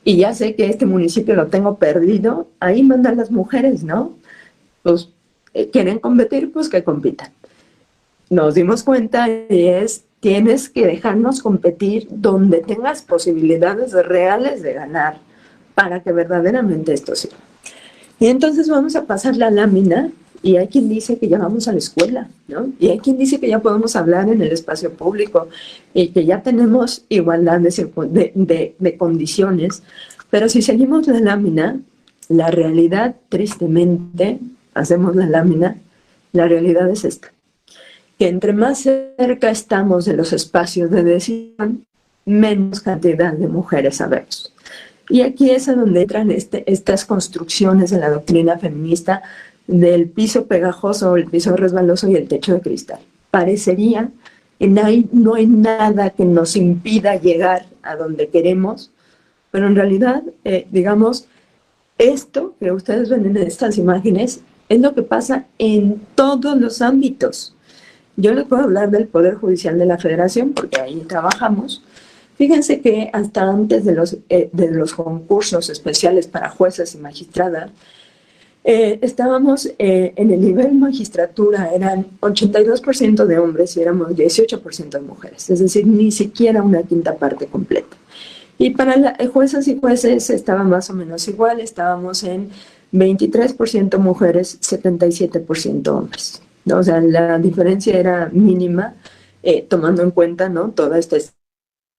y ya sé que este municipio lo tengo perdido, ahí mandan las mujeres, ¿no? Pues, ¿quieren competir? Pues que compitan. Nos dimos cuenta y tienes que dejarnos competir donde tengas posibilidades reales de ganar para que verdaderamente esto sirva. Y entonces vamos a pasar la lámina y hay quien dice que ya vamos a la escuela, ¿no? Y hay quien dice que ya podemos hablar en el espacio público y que ya tenemos igualdad de condiciones, pero si seguimos la lámina, la realidad, tristemente, hacemos la lámina, la realidad es esta, que entre más cerca estamos de los espacios de decisión, menos cantidad de mujeres sabemos. Y aquí es a donde entran estas construcciones de la doctrina feminista del piso pegajoso, el piso resbaloso y el techo de cristal. Parecería que no hay nada que nos impida llegar a donde queremos, pero en realidad, digamos, esto que ustedes ven en estas imágenes es lo que pasa en todos los ámbitos. Yo les puedo hablar del Poder Judicial de la Federación, porque ahí trabajamos. Fíjense que hasta antes de los concursos especiales para jueces y magistradas, estábamos en el nivel magistratura, eran 82% de hombres y éramos 18% de mujeres, es decir, ni siquiera una quinta parte completa. Y para juezas y jueces estaba más o menos igual, estábamos en 23% mujeres, 77% hombres. O sea, la diferencia era mínima, tomando en cuenta, ¿no?, toda esta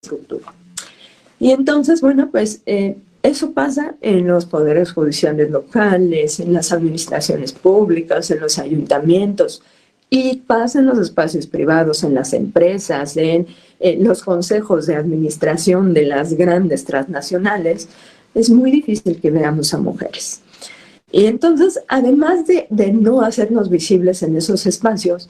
estructura. Y entonces, bueno, pues eso pasa en los poderes judiciales locales, en las administraciones públicas, en los ayuntamientos, y pasa en los espacios privados, en las empresas, en los consejos de administración de las grandes transnacionales. Es muy difícil que veamos a mujeres. Y entonces, además de no hacernos visibles en esos espacios,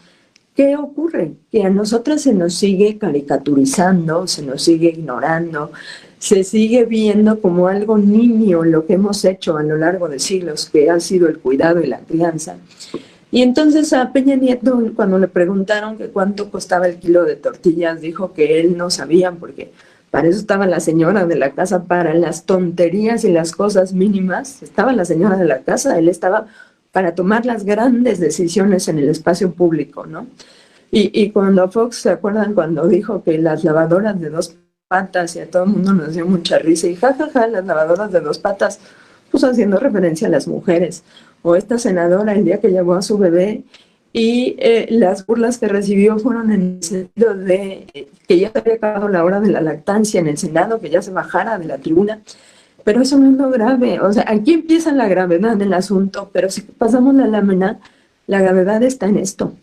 ¿qué ocurre? Que a nosotras se nos sigue caricaturizando, se nos sigue ignorando, se sigue viendo como algo nimio lo que hemos hecho a lo largo de siglos, que ha sido el cuidado y la crianza. Y entonces a Peña Nieto, cuando le preguntaron que cuánto costaba el kilo de tortillas, dijo que él no sabía, porque para eso estaba la señora de la casa, para las tonterías y las cosas mínimas, estaba la señora de la casa, él estaba para tomar las grandes decisiones en el espacio público, ¿no? Y cuando Fox, ¿se acuerdan cuando dijo que las lavadoras de dos patas, y a todo el mundo nos dio mucha risa, y jajaja, las lavadoras de dos patas, pues haciendo referencia a las mujeres, o esta senadora el día que llevó a su bebé, y las burlas que recibió fueron en el sentido de que ya se había acabado la hora de la lactancia en el Senado, que ya se bajara de la tribuna. Pero eso no es lo grave, o sea, aquí empieza la gravedad del asunto, pero si pasamos la lámina, la gravedad está en esto.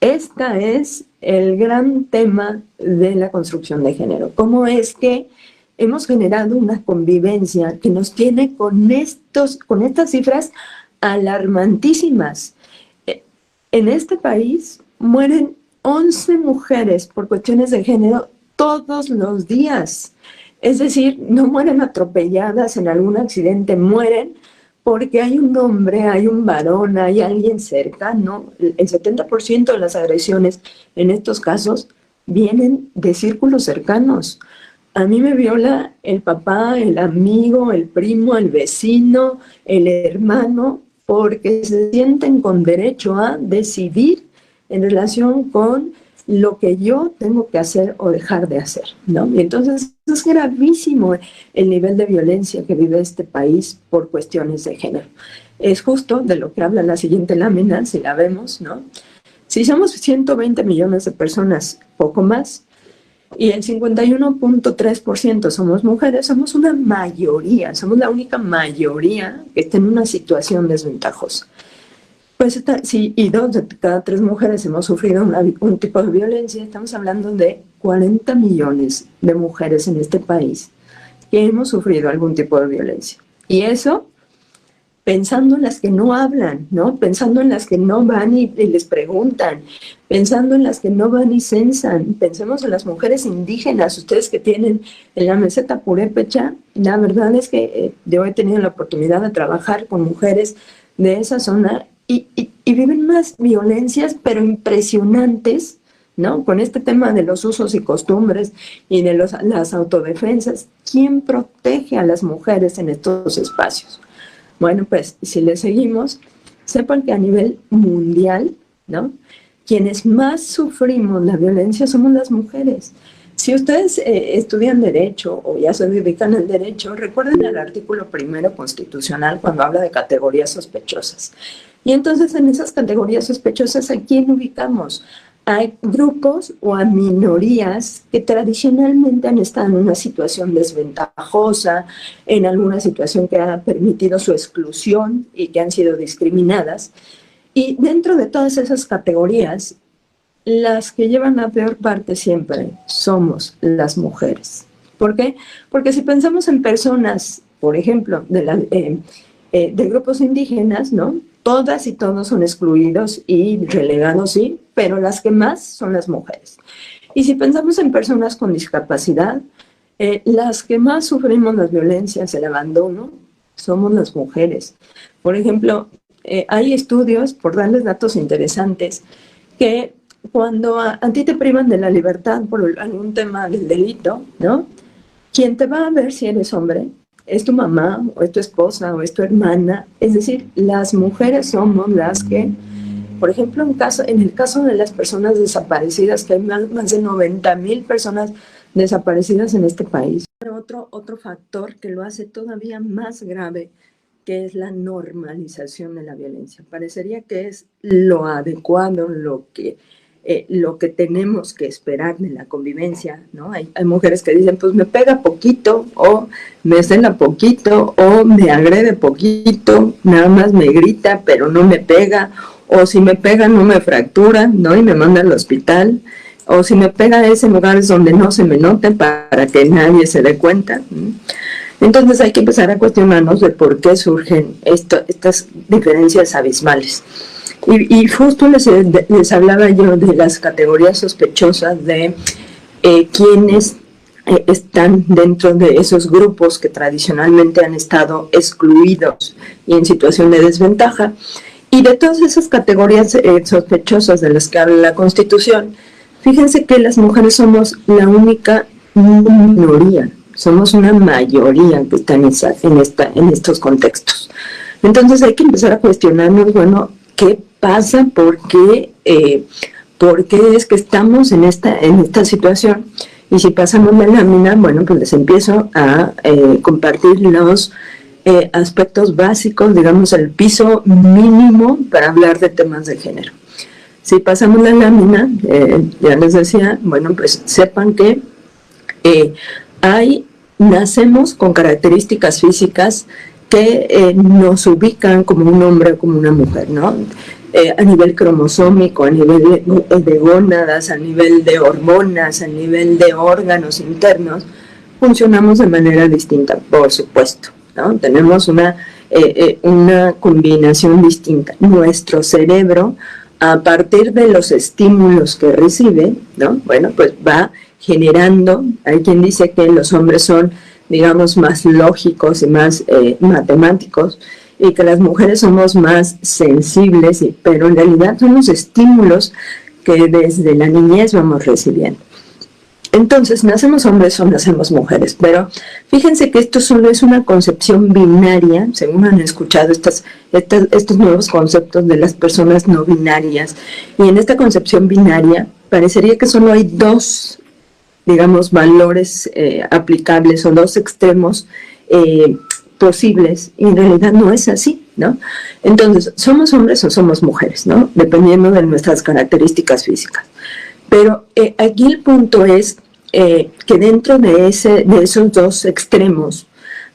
Esta es el gran tema de la construcción de género. ¿Cómo es que hemos generado una convivencia que nos tiene con estas cifras alarmantísimas? En este país mueren 11 mujeres por cuestiones de género todos los días. Es decir, no mueren atropelladas en algún accidente, mueren porque hay un hombre, hay un varón, hay alguien cercano. El 70% de las agresiones en estos casos vienen de círculos cercanos. A mí me viola el papá, el amigo, el primo, el vecino, el hermano, porque se sienten con derecho a decidir en relación con lo que yo tengo que hacer o dejar de hacer, ¿no? Y entonces es gravísimo el nivel de violencia que vive este país por cuestiones de género. es justo de lo que habla la siguiente lámina, si la vemos, ¿no? Si somos 120 millones de personas, poco más, y el 51.3% somos mujeres, somos una mayoría, somos la única mayoría que está en una situación desventajosa. Pues sí, y 2 de cada 3 mujeres hemos sufrido un tipo de violencia. Estamos hablando de 40 millones de mujeres en este país que hemos sufrido algún tipo de violencia. Y eso pensando en las que no hablan, ¿no? Pensando en las que no van y les preguntan, pensando en las que no van y censan. Pensemos en las mujeres indígenas, ustedes que tienen en la meseta purépecha. La verdad es que yo he tenido la oportunidad de trabajar con mujeres de esa zona y viven unas violencias, pero impresionantes, ¿no? Con este tema de los usos y costumbres y de las autodefensas. ¿Quién protege a las mujeres en estos espacios? Bueno, pues si le seguimos, sepan que a nivel mundial, ¿no? Quienes más sufrimos la violencia somos las mujeres. Si ustedes estudian Derecho o ya se dedican al Derecho, recuerden el artículo 1 constitucional cuando habla de categorías sospechosas. Y entonces en esas categorías sospechosas, ¿a quién ubicamos? Hay grupos o a minorías que tradicionalmente han estado en una situación desventajosa, en alguna situación que ha permitido su exclusión y que han sido discriminadas. Y dentro de todas esas categorías, las que llevan la peor parte siempre somos las mujeres. ¿Por qué? Porque si pensamos en personas, por ejemplo, de grupos indígenas, ¿no? Todas y todos son excluidos y relegados, sí, pero las que más son las mujeres. Y si pensamos en personas con discapacidad, las que más sufrimos las violencias, el abandono, somos las mujeres. Por ejemplo, hay estudios, por darles datos interesantes, que cuando a ti te privan de la libertad por algún tema del delito, ¿no? Quien te va a ver si eres hombre es tu mamá, o es tu esposa, o es tu hermana. Es decir, las mujeres somos las que, por ejemplo, en el caso de las personas desaparecidas, que hay más de 90,000 personas desaparecidas en este país. Otro factor que lo hace todavía más grave, que es la normalización de la violencia. Parecería que es lo adecuado, lo que tenemos que esperar de la convivencia, ¿no? Hay mujeres que dicen, pues me pega poquito, o me cela poquito, o me agrede poquito, nada más me grita, pero no me pega, o si me pega no me fractura, ¿no? Y me manda al hospital, o si me pega a ese lugar donde no se me note para que nadie se dé cuenta, ¿no? Entonces hay que empezar a cuestionarnos de por qué surgen estas diferencias abismales. Y justo les hablaba yo de las categorías sospechosas de quienes están dentro de esos grupos que tradicionalmente han estado excluidos y en situación de desventaja. Y de todas esas categorías sospechosas de las que habla la Constitución, fíjense que las mujeres somos la única minoría, somos una mayoría que está en estos contextos. Entonces hay que empezar a cuestionarnos, bueno, ¿qué pasa? ¿Por qué es que estamos en esta situación? Y si pasamos la lámina, bueno, pues les empiezo a compartir los aspectos básicos, digamos, el piso mínimo para hablar de temas de género. Si pasamos la lámina, ya les decía, bueno, pues sepan que nacemos con características físicas que nos ubican como un hombre o como una mujer, ¿no? A nivel cromosómico, a nivel de gónadas, a nivel de hormonas, a nivel de órganos internos, funcionamos de manera distinta, por supuesto, ¿no? Tenemos una combinación distinta. Nuestro cerebro, a partir de los estímulos que recibe, ¿no? Bueno, pues va generando, hay quien dice que los hombres son, digamos, más lógicos y más matemáticos, y que las mujeres somos más sensibles, pero en realidad son los estímulos que desde la niñez vamos recibiendo. Entonces, nacemos hombres o nacemos mujeres, pero fíjense que esto solo es una concepción binaria, según han escuchado estos nuevos conceptos de las personas no binarias, y en esta concepción binaria parecería que solo hay dos, digamos, valores aplicables o dos extremos posibles, y en realidad no es así. ¿no? Entonces, ¿somos hombres o somos mujeres, no? Dependiendo de nuestras características físicas. Pero aquí el punto es que dentro de esos dos extremos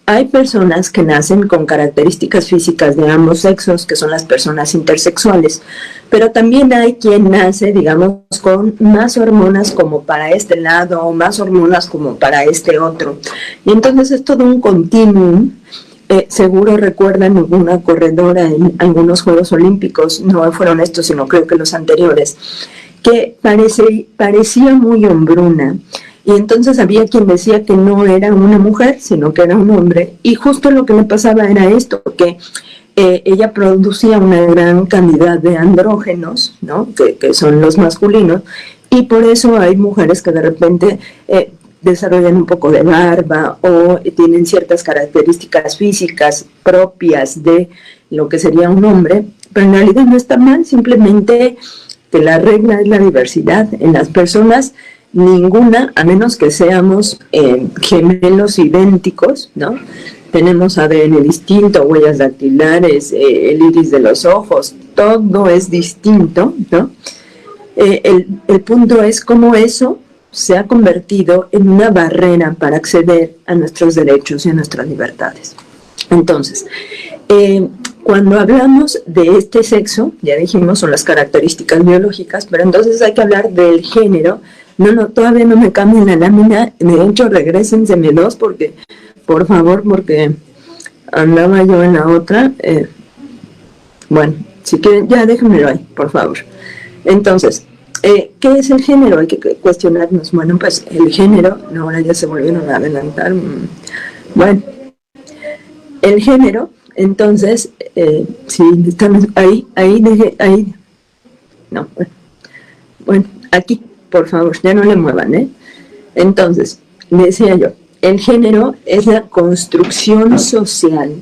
hay personas que nacen con características físicas de ambos sexos, que son las personas intersexuales, pero también hay quien nace, digamos, con más hormonas como para este lado o más hormonas como para este otro. Y entonces es todo un continuum. Seguro recuerdan una corredora en algunos Juegos Olímpicos, no fueron estos, sino creo que los anteriores, que parecía muy hombruna. Y entonces había quien decía que no era una mujer, sino que era un hombre. Y justo lo que le pasaba era esto, que ella producía una gran cantidad de andrógenos, ¿no? que son los masculinos, y por eso hay mujeres que de repente desarrollan un poco de barba o tienen ciertas características físicas propias de lo que sería un hombre, pero en realidad no está mal, simplemente que la regla es la diversidad. En las personas, ninguna, a menos que seamos gemelos idénticos, ¿no? Tenemos ADN distinto, huellas dactilares, el iris de los ojos, todo es distinto, ¿no? El punto es cómo eso se ha convertido en una barrera para acceder a nuestros derechos y a nuestras libertades. Entonces, cuando hablamos de este sexo, ya dijimos, son las características biológicas, pero entonces hay que hablar del género. No, todavía no me cambien la lámina, de hecho, regrésenseme dos, porque, por favor, porque andaba yo en la otra. Bueno, si quieren, ya déjenmelo ahí, por favor. Entonces, ¿qué es el género? Hay que cuestionarnos. Bueno, pues el género, no, ahora ya se volvieron a adelantar. Bueno, el género, entonces, si están ahí, no, bueno, aquí, por favor, ya no le muevan, ¿eh? Entonces, decía yo, el género es la construcción social.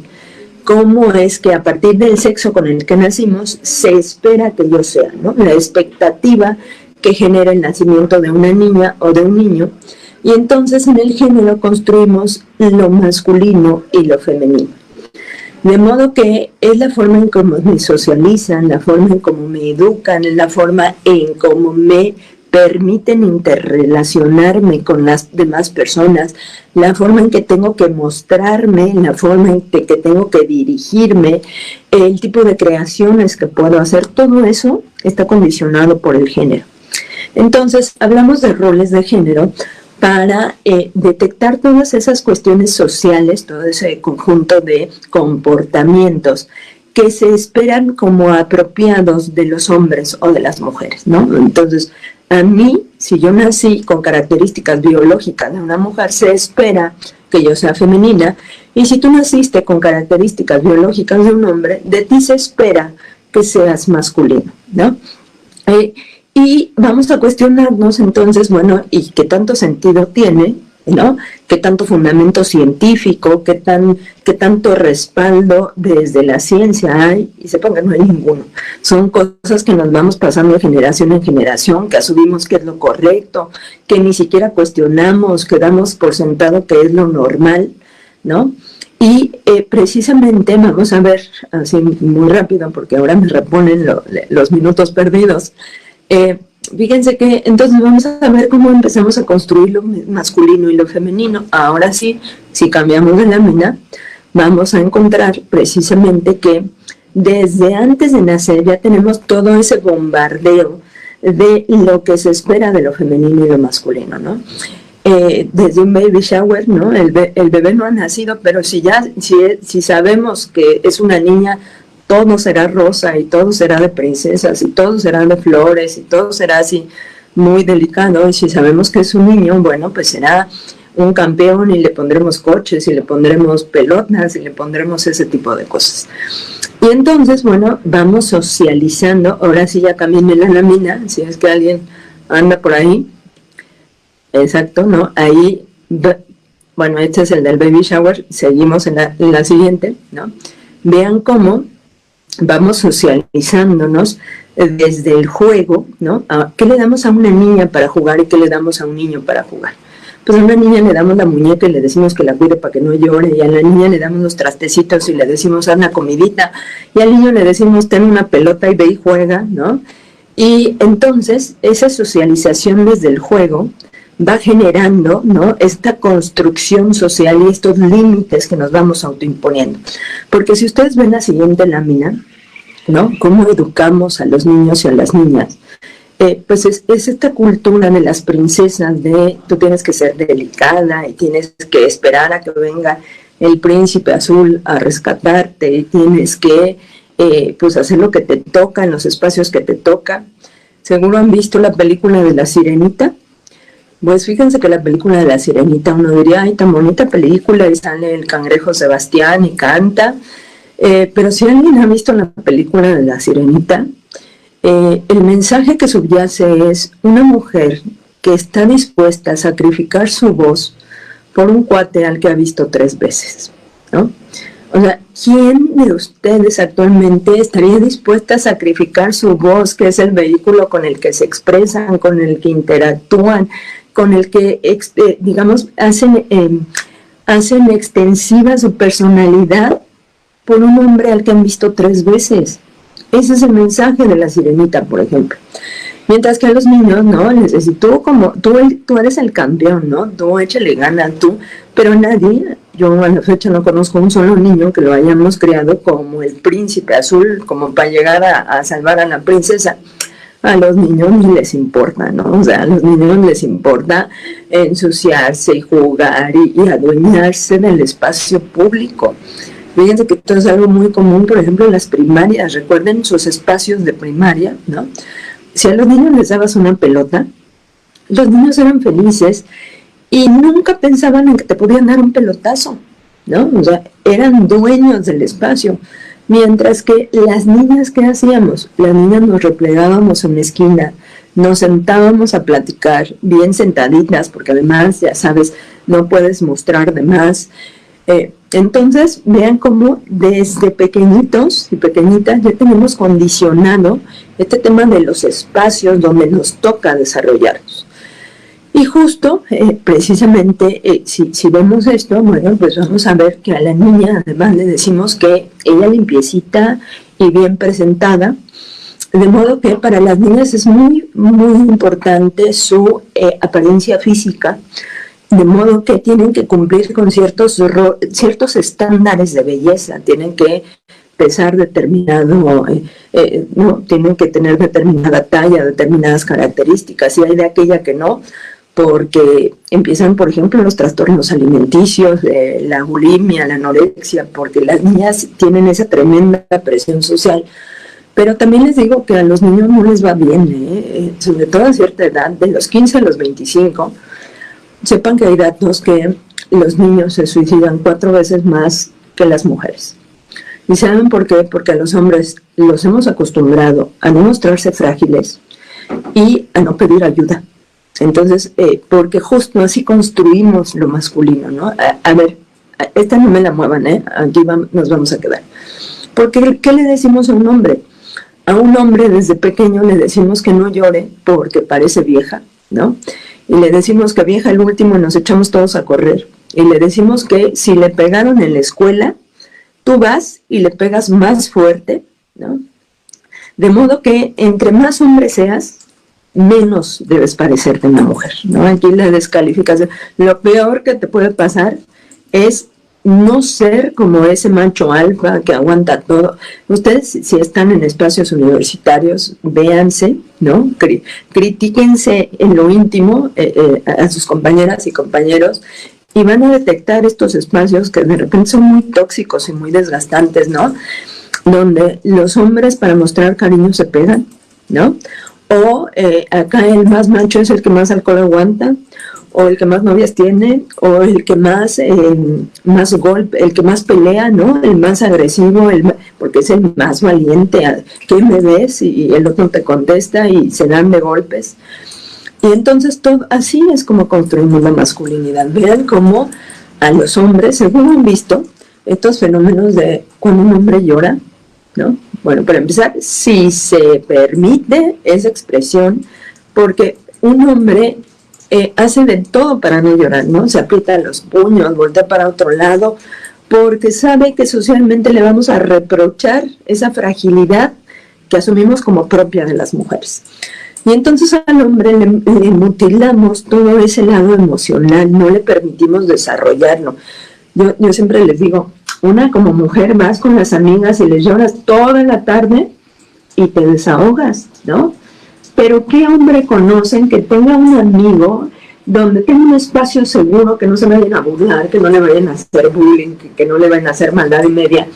Cómo es que a partir del sexo con el que nacimos se espera que yo sea, ¿no? La expectativa que genera el nacimiento de una niña o de un niño. Y entonces en el género construimos lo masculino y lo femenino. De modo que es la forma en cómo me socializan, la forma en cómo me educan, la forma en cómo me permiten interrelacionarme con las demás personas, la forma en que tengo que mostrarme, la forma en que tengo que dirigirme, el tipo de creaciones que puedo hacer, todo eso está condicionado por el género. Entonces, hablamos de roles de género para detectar todas esas cuestiones sociales, todo ese conjunto de comportamientos que se esperan como apropiados de los hombres o de las mujeres, ¿no? Entonces, a mí, si yo nací con características biológicas de una mujer, se espera que yo sea femenina, y si tú naciste con características biológicas de un hombre, de ti se espera que seas masculino, ¿no? Y vamos a cuestionarnos entonces, bueno, ¿y qué tanto sentido tiene, ¿no? ¿Qué tanto fundamento científico, qué tanto respaldo desde la ciencia hay? Y sepan que no hay ninguno. Son cosas que nos vamos pasando de generación en generación, que asumimos que es lo correcto, que ni siquiera cuestionamos, que damos por sentado que es lo normal, ¿no? Y precisamente vamos a ver, así muy rápido, porque ahora me reponen los minutos perdidos. Fíjense que entonces vamos a ver cómo empezamos a construir lo masculino y lo femenino. Ahora sí, si cambiamos de lámina, vamos a encontrar precisamente que desde antes de nacer ya tenemos todo ese bombardeo de lo que se espera de lo femenino y lo masculino, ¿no? Desde un baby shower, ¿no? El bebé no ha nacido, pero si sabemos que es una niña, todo será rosa y todo será de princesas y todo será de flores y todo será así muy delicado. Y si sabemos que es un niño, bueno, pues será un campeón y le pondremos coches y le pondremos pelotas y le pondremos ese tipo de cosas. Y entonces, bueno, vamos socializando. Ahora sí ya cambié la lámina, si es que alguien anda por ahí. Exacto, ¿no? Ahí, bueno, este es el del baby shower, seguimos en la siguiente, ¿no? Vean cómo vamos socializándonos desde el juego, ¿no? ¿Qué le damos a una niña para jugar y qué le damos a un niño para jugar? pues a una niña le damos la muñeca y le decimos que la cuide para que no llore, y a la niña le damos los trastecitos y le decimos haz una comidita, y al niño le decimos ten una pelota y ve y juega, ¿no? Y entonces esa socialización desde el juego va generando, ¿no?, esta construcción social y estos límites que nos vamos autoimponiendo. Porque si ustedes ven la siguiente lámina, ¿no?, cómo educamos a los niños y a las niñas, pues es esta cultura de las princesas de tú tienes que ser delicada y tienes que esperar a que venga el príncipe azul a rescatarte y tienes que pues hacer lo que te toca en los espacios que te toca. Seguro han visto la película de La Sirenita. Pues fíjense que la película de La Sirenita, uno diría, ay, tan bonita película, y sale el cangrejo Sebastián y canta, pero si alguien ha visto la película de La Sirenita, el mensaje que subyace es una mujer que está dispuesta a sacrificar su voz por un cuate al que ha visto 3 veces, ¿no? O sea, ¿quién de ustedes actualmente estaría dispuesta a sacrificar su voz, que es el vehículo con el que se expresan, con el que interactúan, con el que, digamos, hacen extensiva su personalidad por un hombre al que han visto 3 veces? Ese es el mensaje de La Sirenita, por ejemplo. Mientras que a los niños, ¿no?, les decís, tú eres el campeón, ¿no? Tú échale gana, tú, pero nadie, yo a la fecha no conozco un solo niño que lo hayamos criado como el príncipe azul, como para llegar a salvar a la princesa. A los niños ni les importa, ¿no? O sea, a los niños les importa ensuciarse y jugar y adueñarse del espacio público. Fíjense que esto es algo muy común, por ejemplo, en las primarias. Recuerden sus espacios de primaria, ¿no? Si a los niños les dabas una pelota, los niños eran felices y nunca pensaban en que te podían dar un pelotazo, ¿no? O sea, eran dueños del espacio. Mientras que las niñas, ¿qué hacíamos? Las niñas nos replegábamos en la esquina, nos sentábamos a platicar, bien sentaditas, porque además, ya sabes, no puedes mostrar de más. Entonces, vean cómo desde pequeñitos y pequeñitas ya tenemos condicionado este tema de los espacios donde nos toca desarrollarnos. Y justo, precisamente, si vemos esto, bueno, pues vamos a ver que a la niña además le decimos que ella limpiecita y bien presentada, de modo que para las niñas es muy, muy importante su apariencia física, de modo que tienen que cumplir con ciertos estándares de belleza, tienen que pesar determinado, no, tienen que tener determinada talla, determinadas características, y hay de aquella que no, porque empiezan, por ejemplo, los trastornos alimenticios, la bulimia, la anorexia, porque las niñas tienen esa tremenda presión social. Pero también les digo que a los niños no les va bien, sobre todo a cierta edad, de los 15 a los 25, sepan que hay datos que los niños se suicidan 4 veces más que las mujeres. ¿Y saben por qué? Porque a los hombres los hemos acostumbrado a no mostrarse frágiles y a no pedir ayuda. Entonces, porque justo así construimos lo masculino, ¿no? A ver, esta no me la muevan, aquí nos vamos a quedar. Porque, ¿qué le decimos a un hombre? A un hombre desde pequeño le decimos que no llore porque parece vieja, ¿no? Y le decimos que vieja el último y nos echamos todos a correr. Y le decimos que si le pegaron en la escuela, tú vas y le pegas más fuerte, ¿no? De modo que entre más hombre seas, menos debes parecerte una mujer, ¿no? Aquí la descalificación. Lo peor que te puede pasar es no ser como ese macho alfa que aguanta todo. Ustedes, si están en espacios universitarios, véanse, ¿no? Critíquense en lo íntimo a sus compañeras y compañeros y van a detectar estos espacios que de repente son muy tóxicos y muy desgastantes, ¿no? Donde los hombres para mostrar cariño se pegan, ¿no? O acá el más macho es el que más alcohol aguanta, o el que más novias tiene, o el que más golpe, el que más pelea, ¿no? El más agresivo, porque es el más valiente. ¿Qué me ves? Y el otro te contesta y se dan de golpes. Y entonces todo así es como construimos la masculinidad. Vean cómo a los hombres, según han visto, estos fenómenos de cuando un hombre llora, ¿no? Bueno, para empezar, si se permite esa expresión, porque un hombre hace de todo para no llorar, ¿no? Se aprieta los puños, voltea para otro lado, porque sabe que socialmente le vamos a reprochar esa fragilidad que asumimos como propia de las mujeres. Y entonces al hombre le mutilamos todo ese lado emocional, no le permitimos desarrollarlo. Yo siempre les digo, una como mujer vas con las amigas y les lloras toda la tarde y te desahogas, ¿no? Pero ¿qué hombre conocen que tenga un amigo donde tenga un espacio seguro, que no se vayan a burlar, que no le vayan a hacer bullying, que no le vayan a hacer maldad y media,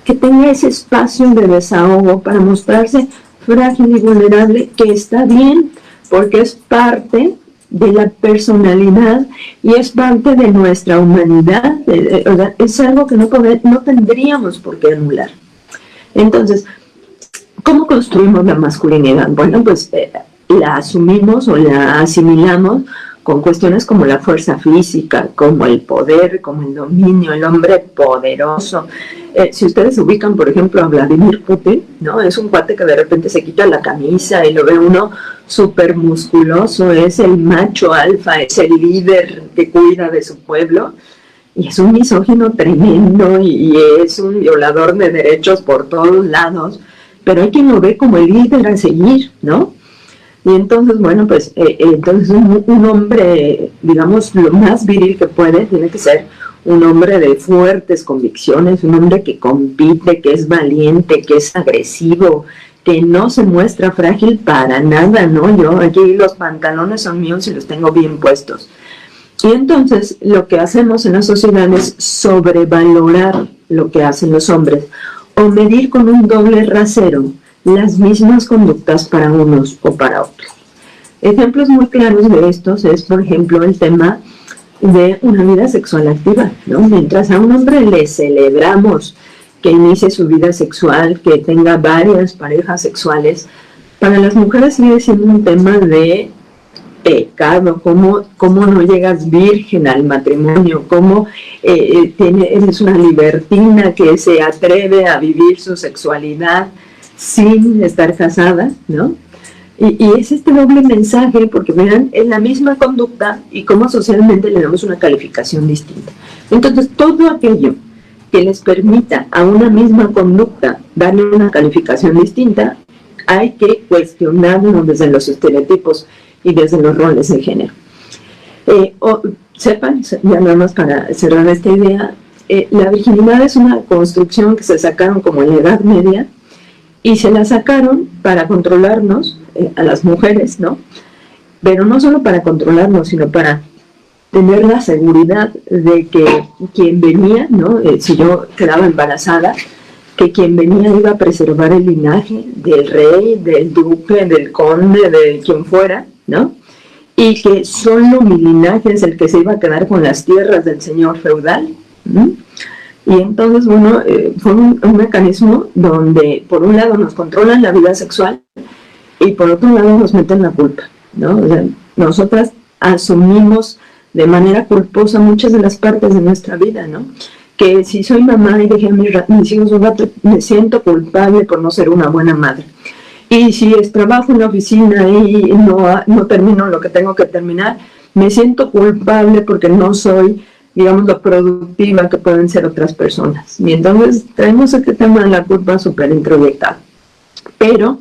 que tenga ese espacio de desahogo para mostrarse frágil y vulnerable, que está bien, porque es parte de la personalidad y es parte de nuestra humanidad, es algo que no tendríamos por qué anular. Entonces, ¿cómo construimos la masculinidad? Bueno, pues la asumimos o la asimilamos con cuestiones como la fuerza física, como el poder, como el dominio, el hombre poderoso. Si ustedes ubican, por ejemplo, a Vladimir Putin, ¿no? Es un cuate que de repente se quita la camisa y lo ve uno súper musculoso, es el macho alfa, es el líder que cuida de su pueblo, y es un misógino tremendo y es un violador de derechos por todos lados, pero hay quien lo ve como el líder a seguir, ¿no? Y entonces, bueno, pues entonces un hombre, digamos, lo más viril que puede, tiene que ser un hombre de fuertes convicciones, un hombre que compite, que es valiente, que es agresivo, que no se muestra frágil para nada, ¿no? Yo aquí los pantalones son míos y los tengo bien puestos. Y entonces lo que hacemos en la sociedad es sobrevalorar lo que hacen los hombres o medir con un doble rasero las mismas conductas para unos o para otros. Ejemplos muy claros de estos es, por ejemplo, el tema de una vida sexual activa, ¿no? Mientras a un hombre le celebramos que inicie su vida sexual, que tenga varias parejas sexuales, para las mujeres sigue siendo un tema de pecado, cómo no llegas virgen al matrimonio, cómo eres una libertina que se atreve a vivir su sexualidad sin estar casada, ¿no? Y es este doble mensaje, porque verán, es la misma conducta y cómo socialmente le damos una calificación distinta. Entonces, todo aquello que les permita a una misma conducta darle una calificación distinta, hay que cuestionarlo desde los estereotipos y desde los roles de género. Sepan, ya nada más para cerrar esta idea, la virginidad es una construcción que se sacaron como en la Edad Media, y se la sacaron para controlarnos, a las mujeres, ¿no? Pero no solo para controlarnos, sino para tener la seguridad de que quien venía, ¿no? Si yo quedaba embarazada, que quien venía iba a preservar el linaje del rey, del duque, del conde, de quien fuera, ¿no? Y que solo mi linaje es el que se iba a quedar con las tierras del señor feudal, ¿no? Y entonces, bueno, fue un mecanismo donde por un lado nos controlan la vida sexual y por otro lado nos meten la culpa, ¿no? O sea, nosotras asumimos de manera culposa muchas de las partes de nuestra vida, ¿no? Que si soy mamá y dejé a mis hijos un rato, me siento culpable por no ser una buena madre. Y si trabajo en la oficina y no termino lo que tengo que terminar, me siento culpable porque no soy, digamos, lo productiva que pueden ser otras personas. Y entonces traemos este tema de la culpa súper introyectado. Pero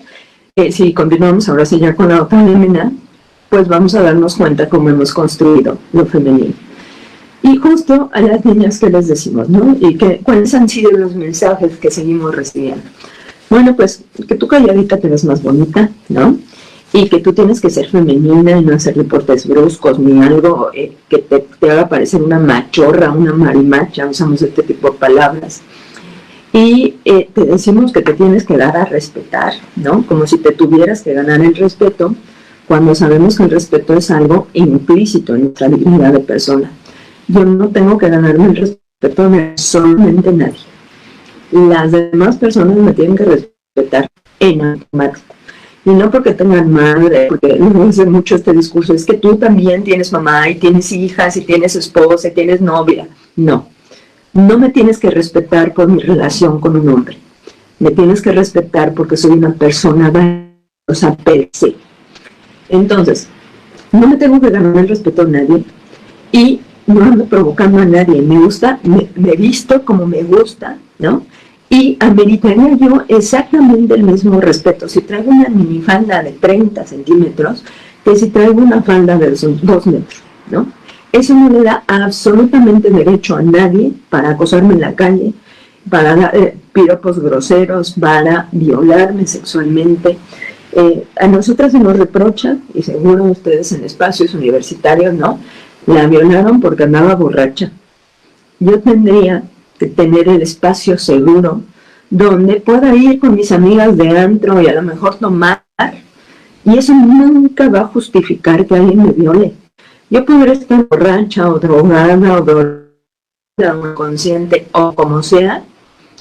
si continuamos ahora sí ya con la otra lámina, pues vamos a darnos cuenta cómo hemos construido lo femenino. Y justo a las niñas que les decimos, ¿no? Y cuáles han sido los mensajes que seguimos recibiendo. Bueno, pues que tú calladita te ves más bonita, ¿no? Y que tú tienes que ser femenina y no hacer reportes bruscos ni algo que te haga parecer una machorra, una marimacha, usamos este tipo de palabras. Y te decimos que te tienes que dar a respetar, ¿no? Como si te tuvieras que ganar el respeto, cuando sabemos que el respeto es algo implícito en nuestra dignidad de persona. Yo no tengo que ganarme el respeto de absolutamente nadie. Las demás personas me tienen que respetar en automático. Y no porque tengan madre, porque no hace mucho este discurso, es que tú también tienes mamá y tienes hijas y tienes esposa y tienes novia. No, no me tienes que respetar por mi relación con un hombre. Me tienes que respetar porque soy una persona valiosa per se. Entonces, no me tengo que ganar el respeto a nadie y no ando provocando a nadie. Me gusta, me visto como me gusta, ¿no? Y ameritaría yo exactamente el mismo respeto si traigo una minifalda de 30 centímetros que si traigo una falda de 2 metros, ¿no? Eso no le da absolutamente derecho a nadie para acosarme en la calle, para dar piropos groseros, para violarme sexualmente. A nosotras se nos reprocha, y seguro ustedes en espacios universitarios, ¿no? La violaron porque andaba borracha. Yo tendría que tener el espacio seguro donde pueda ir con mis amigas de antro y a lo mejor tomar, y eso nunca va a justificar que alguien me viole. Yo podré estar borracha o drogada o dormida o inconsciente o como sea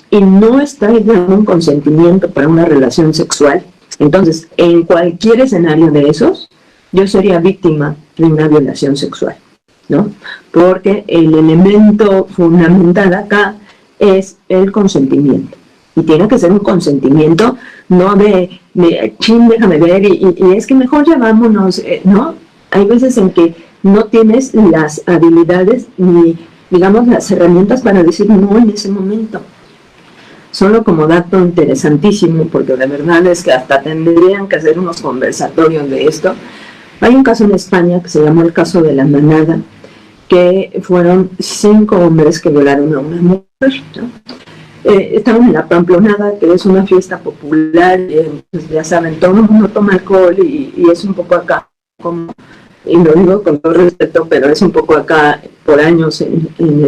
y no estar dando un consentimiento para una relación sexual. Entonces, en cualquier escenario de esos, yo sería víctima de una violación sexual, ¿no? Porque el elemento fundamental acá es el consentimiento. Y tiene que ser un consentimiento, no de chin, déjame ver, y es que mejor ya vámonos, ¿no? Hay veces en que no tienes las habilidades ni, digamos, las herramientas para decir no en ese momento. Solo como dato interesantísimo, porque de verdad es que hasta tendrían que hacer unos conversatorios de esto. Hay un caso en España que se llamó el caso de La Manada, que fueron 5 hombres que violaron a una mujer, ¿no? Estaban en la Pamplonada, que es una fiesta popular, pues ya saben, todo el mundo toma alcohol y es un poco acá, como, y lo digo con todo respeto, pero es un poco acá por años en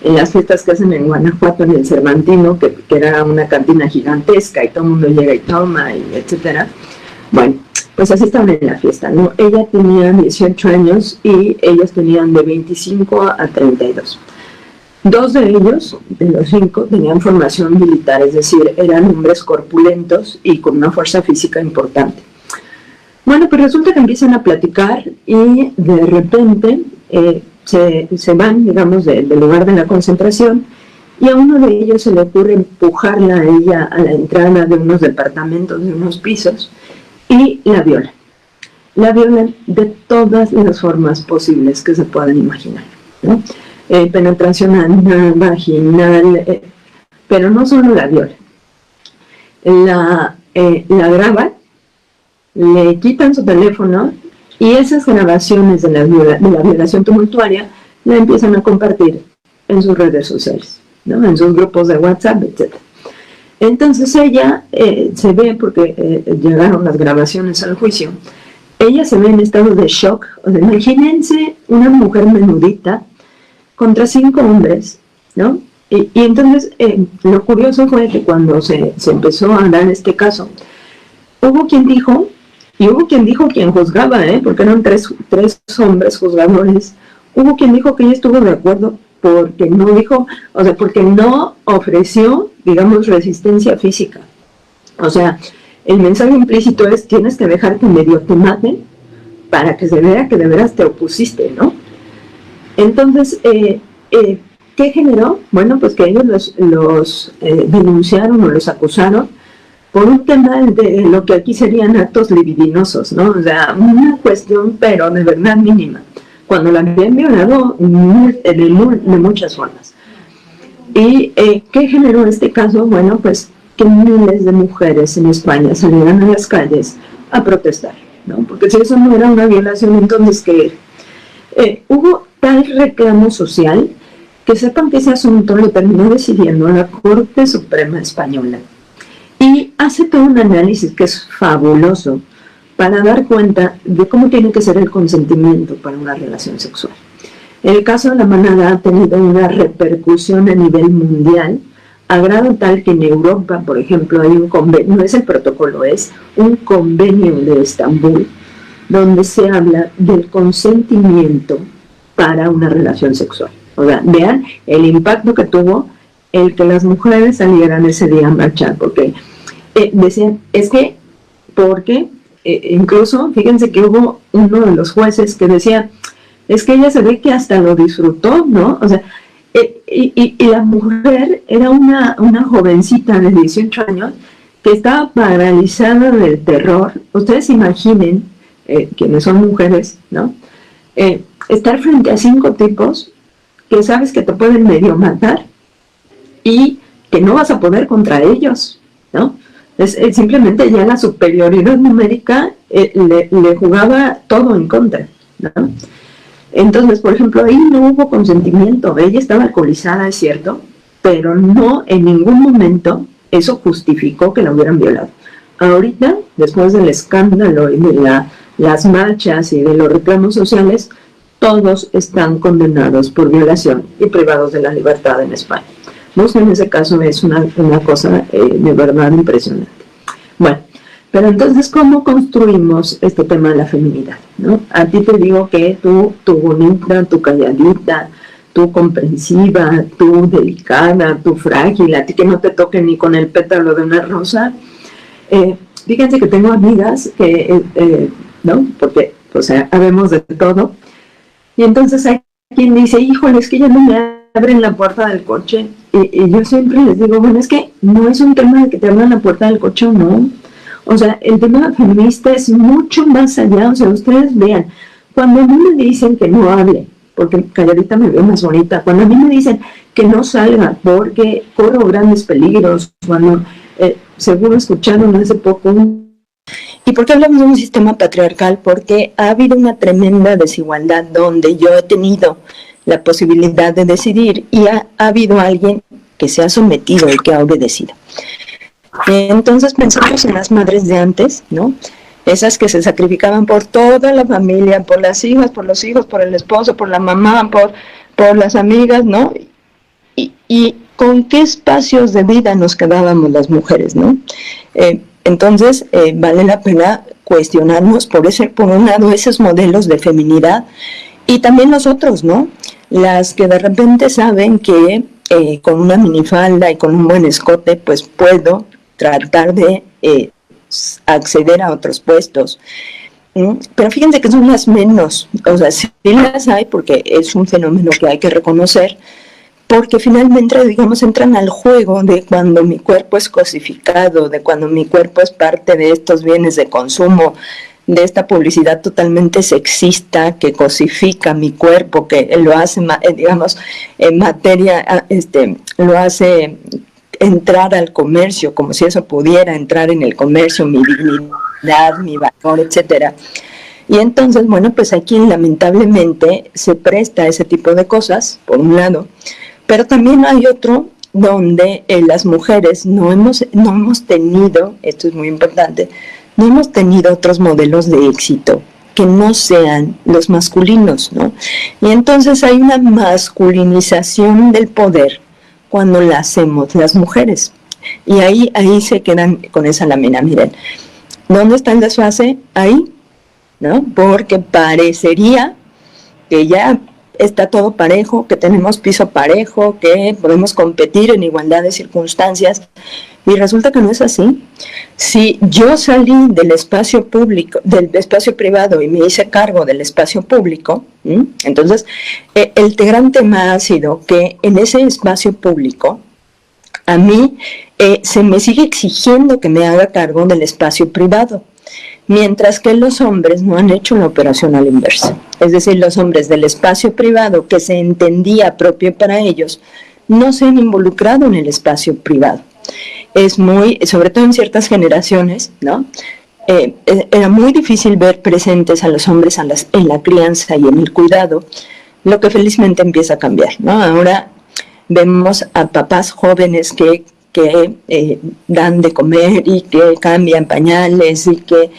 las fiestas que hacen en Guanajuato, en el Cervantino, que era una cantina gigantesca y todo el mundo llega y toma, y etcétera. Bueno, pues así estaban en la fiesta, ¿no? Ella tenía 18 años y ellos tenían de 25 a 32. 2 de ellos, de los 5, tenían formación militar, es decir, eran hombres corpulentos y con una fuerza física importante. Bueno, pues resulta que empiezan a platicar y de repente se van, digamos, del lugar de la concentración y a uno de ellos se le ocurre empujarla a ella a la entrada de unos departamentos, de unos pisos, y la violan. La violan de todas las formas posibles que se puedan imaginar, ¿no? Penetración anal, vaginal, pero no solo la violan. La graban, le quitan su teléfono y esas grabaciones de la violación tumultuaria la empiezan a compartir en sus redes sociales, ¿no? En sus grupos de WhatsApp, etc. Entonces ella se ve, porque llegaron las grabaciones al juicio, ella se ve en estado de shock. O sea, imagínense una mujer menudita contra 5 hombres, ¿no? Y entonces lo curioso fue que cuando se empezó a dar este caso, hubo quien dijo, y hubo quien dijo quien juzgaba, porque eran tres hombres juzgadores, hubo quien dijo que ella estuvo de acuerdo porque no dijo, o sea, porque no ofreció, digamos, resistencia física. O sea, el mensaje implícito es, tienes que dejar que medio te maten para que se vea que de veras te opusiste, ¿no? Entonces, ¿qué generó? Bueno, pues que ellos los denunciaron o los acusaron por un tema de lo que aquí serían actos libidinosos, ¿no? O sea, una cuestión, pero de verdad mínima, cuando la habían violado de muchas formas. ¿Y qué generó este caso? Bueno, pues que miles de mujeres en España salieran a las calles a protestar, ¿no? Porque si eso no era una violación, entonces, ¿qué era? Hubo tal reclamo social que sepan que ese asunto lo terminó decidiendo la Corte Suprema Española. Y hace todo un análisis que es fabuloso para dar cuenta de cómo tiene que ser el consentimiento para una relación sexual. El caso de La Manada ha tenido una repercusión a nivel mundial, a grado tal que en Europa, por ejemplo, hay un convenio, no es el protocolo, es un convenio de Estambul, donde se habla del consentimiento para una relación sexual. O sea, vean el impacto que tuvo el que las mujeres salieran ese día a marchar, porque decían, es que, porque incluso, fíjense que hubo uno de los jueces que decía, es que ella se ve que hasta lo disfrutó, ¿no? O sea, y la mujer era una jovencita de 18 años que estaba paralizada del terror. Ustedes imaginen quienes son mujeres, ¿no? Estar frente a 5 tipos que sabes que te pueden medio matar y que no vas a poder contra ellos, ¿no? Es simplemente ya la superioridad numérica le jugaba todo en contra, ¿no? Entonces, por ejemplo, ahí no hubo consentimiento. Ella estaba alcoholizada, es cierto, pero no en ningún momento eso justificó que la hubieran violado. Ahorita, después del escándalo y de las marchas y de los reclamos sociales, todos están condenados por violación y privados de la libertad en España. Busquen ese caso, es una cosa de verdad impresionante. Bueno, pero entonces, ¿cómo construimos este tema de la feminidad, ¿no? A ti te digo que tú bonita, tú calladita, tú comprensiva, tú delicada, tú frágil, a ti que no te toque ni con el pétalo de una rosa. Fíjense que tengo amigas que, ¿no? Porque, o sea, habemos de todo. Y entonces hay quien dice, híjole, es que ya no me abren la puerta del coche. Y yo siempre les digo, bueno, es que no es un tema de que te abran la puerta del coche o no. O sea, el tema feminista es mucho más allá. O sea, ustedes vean, cuando a mí me dicen que no hable, porque calladita me veo más bonita, cuando a mí me dicen que no salga porque corro grandes peligros, cuando seguro escucharon hace poco. ¿Y por qué hablamos de un sistema patriarcal? Porque ha habido una tremenda desigualdad donde yo he tenido la posibilidad de decidir y ha habido alguien que se ha sometido y que ha obedecido. Entonces pensamos en las madres de antes, ¿no? Esas que se sacrificaban por toda la familia, por las hijas, por los hijos, por el esposo, por la mamá, por las amigas, ¿no? Y con qué espacios de vida nos quedábamos las mujeres, ¿no? Entonces vale la pena cuestionarnos por un lado esos modelos de feminidad y también los otros, ¿no? Las que de repente saben que con una minifalda y con un buen escote pues puedo tratar de acceder a otros puestos. Pero fíjense que son las menos, o sea, sí las hay porque es un fenómeno que hay que reconocer, porque finalmente, digamos, entran al juego de cuando mi cuerpo es cosificado, de cuando mi cuerpo es parte de estos bienes de consumo, de esta publicidad totalmente sexista que cosifica mi cuerpo, que lo hace, digamos, en materia, lo hace entrar al comercio, como si eso pudiera entrar en el comercio, mi dignidad, mi valor, etcétera. Y entonces, bueno, pues aquí lamentablemente se presta ese tipo de cosas, por un lado, pero también hay otro donde las mujeres no hemos tenido, esto es muy importante, no hemos tenido otros modelos de éxito que no sean los masculinos, ¿no? Y entonces hay una masculinización del poder cuando la hacemos las mujeres. Y ahí se quedan con esa lámina. Miren, ¿dónde está el desfase? Ahí, ¿no? Porque parecería que ya está todo parejo, que tenemos piso parejo, que podemos competir en igualdad de circunstancias, y resulta que no es así. Si yo salí del espacio público, del espacio privado y me hice cargo del espacio público, entonces el gran tema ha sido que en ese espacio público a mí se me sigue exigiendo que me haga cargo del espacio privado, mientras que los hombres no han hecho la operación a la inversa. Es decir, los hombres del espacio privado que se entendía propio para ellos no se han involucrado en el espacio privado. Es muy, sobre todo en ciertas generaciones, ¿no? Era muy difícil ver presentes a los hombres en la crianza y en el cuidado, lo que felizmente empieza a cambiar, ¿no? Ahora vemos a papás jóvenes que dan de comer y que cambian pañales y que,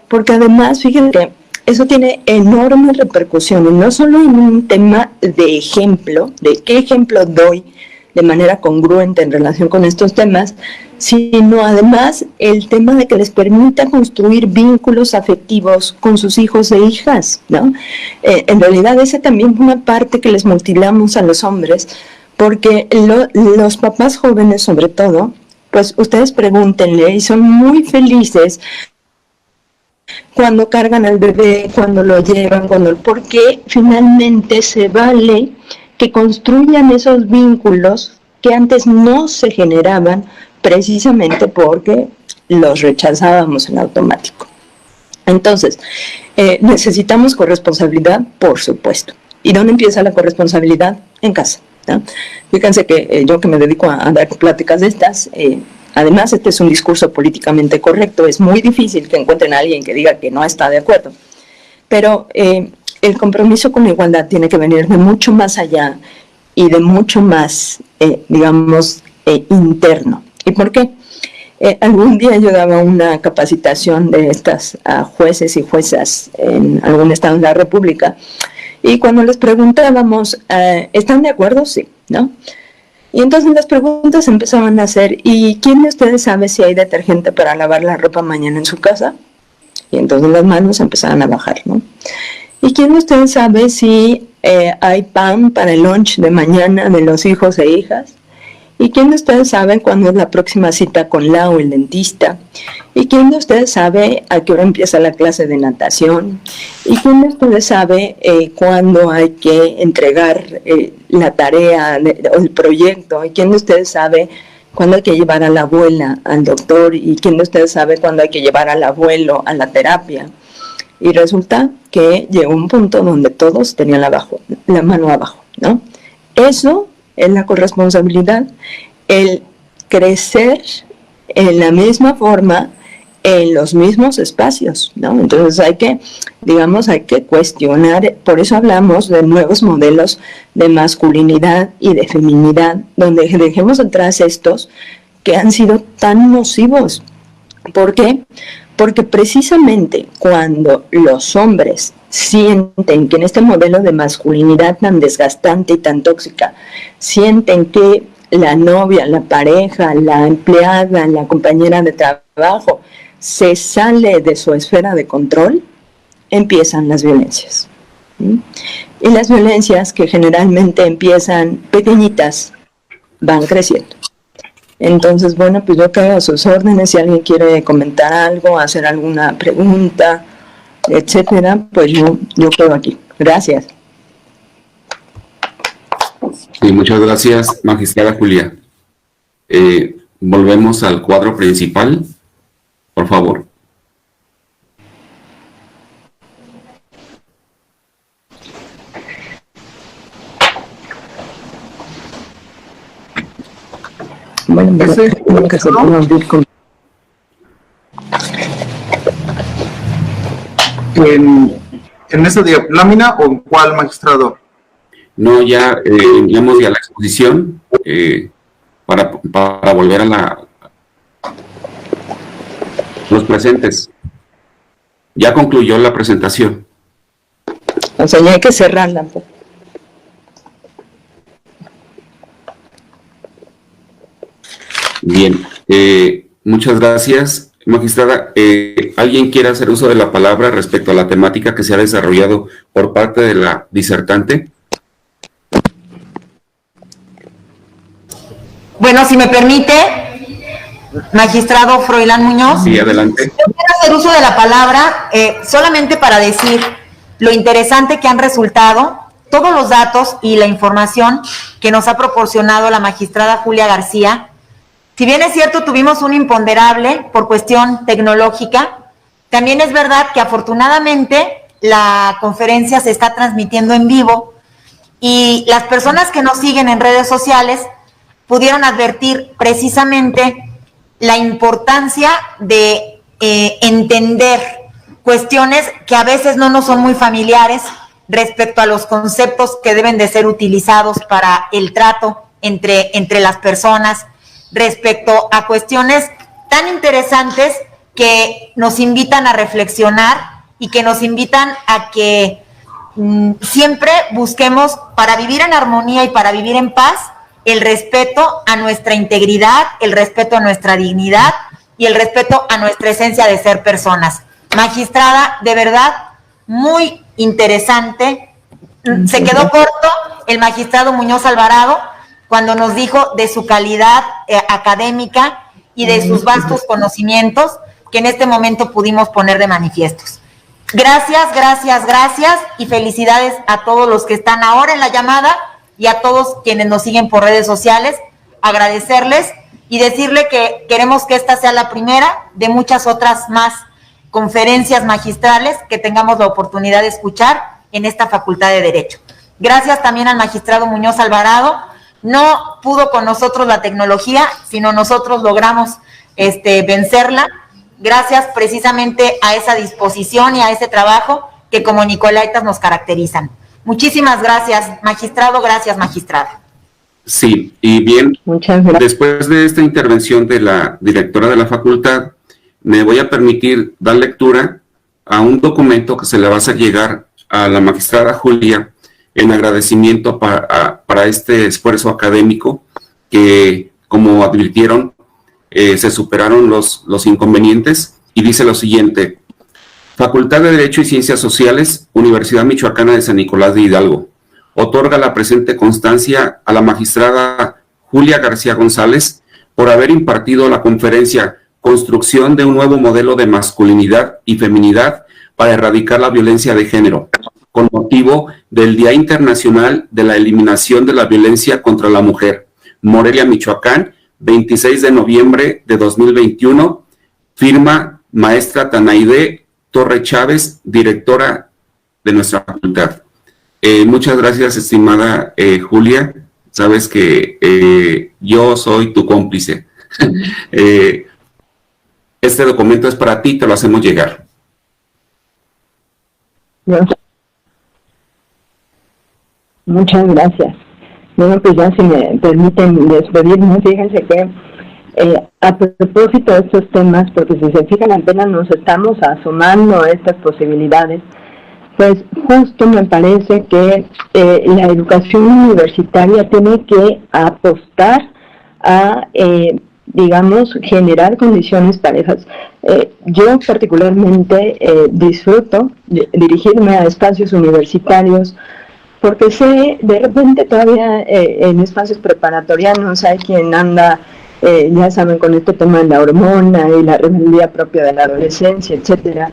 porque además, fíjense que eso tiene enormes repercusiones, no solo en un tema de ejemplo, de qué ejemplo doy de manera congruente en relación con estos temas, sino además el tema de que les permita construir vínculos afectivos con sus hijos e hijas, ¿no? En realidad esa también es una parte que les mutilamos a los hombres, porque los papás jóvenes sobre todo, pues ustedes pregúntenle y son muy felices cuando cargan al bebé, cuando lo llevan, porque finalmente se vale que construyan esos vínculos que antes no se generaban precisamente porque los rechazábamos en automático. Entonces, necesitamos corresponsabilidad, por supuesto. ¿Y dónde empieza la corresponsabilidad? En casa, ¿no? Fíjense que yo que me dedico a dar pláticas de estas, además este es un discurso políticamente correcto, es muy difícil que encuentren a alguien que diga que no está de acuerdo, pero el compromiso con la igualdad tiene que venir de mucho más allá y de mucho más, digamos, interno. ¿Y por qué? Algún día yo daba una capacitación de estas a jueces y juezas en algún estado de la República, y cuando les preguntábamos, ¿están de acuerdo? Sí, ¿no? Y entonces las preguntas empezaban a hacer, ¿y quién de ustedes sabe si hay detergente para lavar la ropa mañana en su casa? Y entonces las manos empezaban a bajar, ¿no? ¿Y quién de ustedes sabe si hay pan para el lunch de mañana de los hijos e hijas? ¿Y quién de ustedes sabe cuándo es la próxima cita con la o el dentista? ¿Y quién de ustedes sabe a qué hora empieza la clase de natación? ¿Y quién de ustedes sabe cuándo hay que entregar la tarea o el proyecto? ¿Y quién de ustedes sabe cuándo hay que llevar a la abuela al doctor? ¿Y quién de ustedes sabe cuándo hay que llevar al abuelo a la terapia? Y resulta que llegó un punto donde todos tenían la mano abajo, ¿no? Eso es la corresponsabilidad, el crecer en la misma forma, en los mismos espacios, ¿no? Entonces hay que cuestionar, por eso hablamos de nuevos modelos de masculinidad y de feminidad, donde dejemos atrás estos que han sido tan nocivos. ¿Por qué? Porque precisamente cuando los hombres sienten que en este modelo de masculinidad tan desgastante y tan tóxica, sienten que la novia, la pareja, la empleada, la compañera de trabajo se sale de su esfera de control, empiezan las violencias. Y las violencias, que generalmente empiezan pequeñitas, van creciendo. Entonces, bueno, pues yo quedo a sus órdenes. Si alguien quiere comentar algo, hacer alguna pregunta, etcétera, pues yo quedo aquí. Gracias. Sí, muchas gracias, magistrada Julia. Volvemos al cuadro principal, por favor. Bueno, ¿En esa lámina o en cuál, magistrado? No, ya enviamos ya la exposición para volver a los presentes. Ya concluyó la presentación. O sea, ya hay que cerrarla. Bien, muchas gracias, magistrada. ¿Alguien quiere hacer uso de la palabra respecto a la temática que se ha desarrollado por parte de la disertante? Bueno, si me permite, magistrado Froilán Muñoz. Sí, adelante. Yo quiero hacer uso de la palabra solamente para decir lo interesante que han resultado todos los datos y la información que nos ha proporcionado la magistrada Julia García. Si bien es cierto, tuvimos un imponderable por cuestión tecnológica, también es verdad que afortunadamente la conferencia se está transmitiendo en vivo y las personas que nos siguen en redes sociales pudieron advertir precisamente la importancia de entender cuestiones que a veces no nos son muy familiares respecto a los conceptos que deben de ser utilizados para el trato entre las personas, respecto a cuestiones tan interesantes que nos invitan a reflexionar y que nos invitan a que siempre busquemos, para vivir en armonía y para vivir en paz, el respeto a nuestra integridad, el respeto a nuestra dignidad y el respeto a nuestra esencia de ser personas. Magistrada, de verdad, muy interesante. Se quedó corto el magistrado Muñoz Alvarado cuando nos dijo de su calidad académica y de sus vastos conocimientos que en este momento pudimos poner de manifiestos. Gracias, gracias, gracias y felicidades a todos los que están ahora en la llamada y a todos quienes nos siguen por redes sociales. Agradecerles y decirle que queremos que esta sea la primera de muchas otras más conferencias magistrales que tengamos la oportunidad de escuchar en esta Facultad de Derecho. Gracias también al magistrado Muñoz Alvarado. No pudo con nosotros la tecnología, sino nosotros logramos vencerla, gracias precisamente a esa disposición y a ese trabajo que como Nicolaitas nos caracterizan. Muchísimas gracias, magistrado, gracias, magistrada. Sí, y bien, Muchas gracias. después de esta intervención de la directora de la facultad, me voy a permitir dar lectura a un documento que se le va a hacer llegar a la magistrada Julia en agradecimiento para este esfuerzo académico que, como advirtieron, se superaron los inconvenientes, y dice lo siguiente: Facultad de Derecho y Ciencias Sociales, Universidad Michoacana de San Nicolás de Hidalgo, otorga la presente constancia a la magistrada Julia García González por haber impartido la conferencia Construcción de un nuevo modelo de masculinidad y feminidad para erradicar la violencia de género, con motivo del Día Internacional de la Eliminación de la Violencia contra la Mujer, Morelia, Michoacán, 26 de noviembre de 2021, firma maestra Tanaide Torre Chávez, directora de nuestra facultad. Muchas gracias, estimada Julia. Sabes que yo soy tu cómplice. Este documento es para ti, te lo hacemos llegar. Muchas gracias. Bueno, pues ya si me permiten despedirme, fíjense que a propósito de estos temas, porque si se fijan apenas nos estamos asomando a estas posibilidades, pues justo me parece que la educación universitaria tiene que apostar a, digamos, generar condiciones parejas. Yo particularmente disfruto de dirigirme a espacios universitarios, porque sé, de repente todavía en espacios preparatorianos hay quien anda, ya saben, con este tema de la hormona y la rebeldía propia de la adolescencia, etcétera.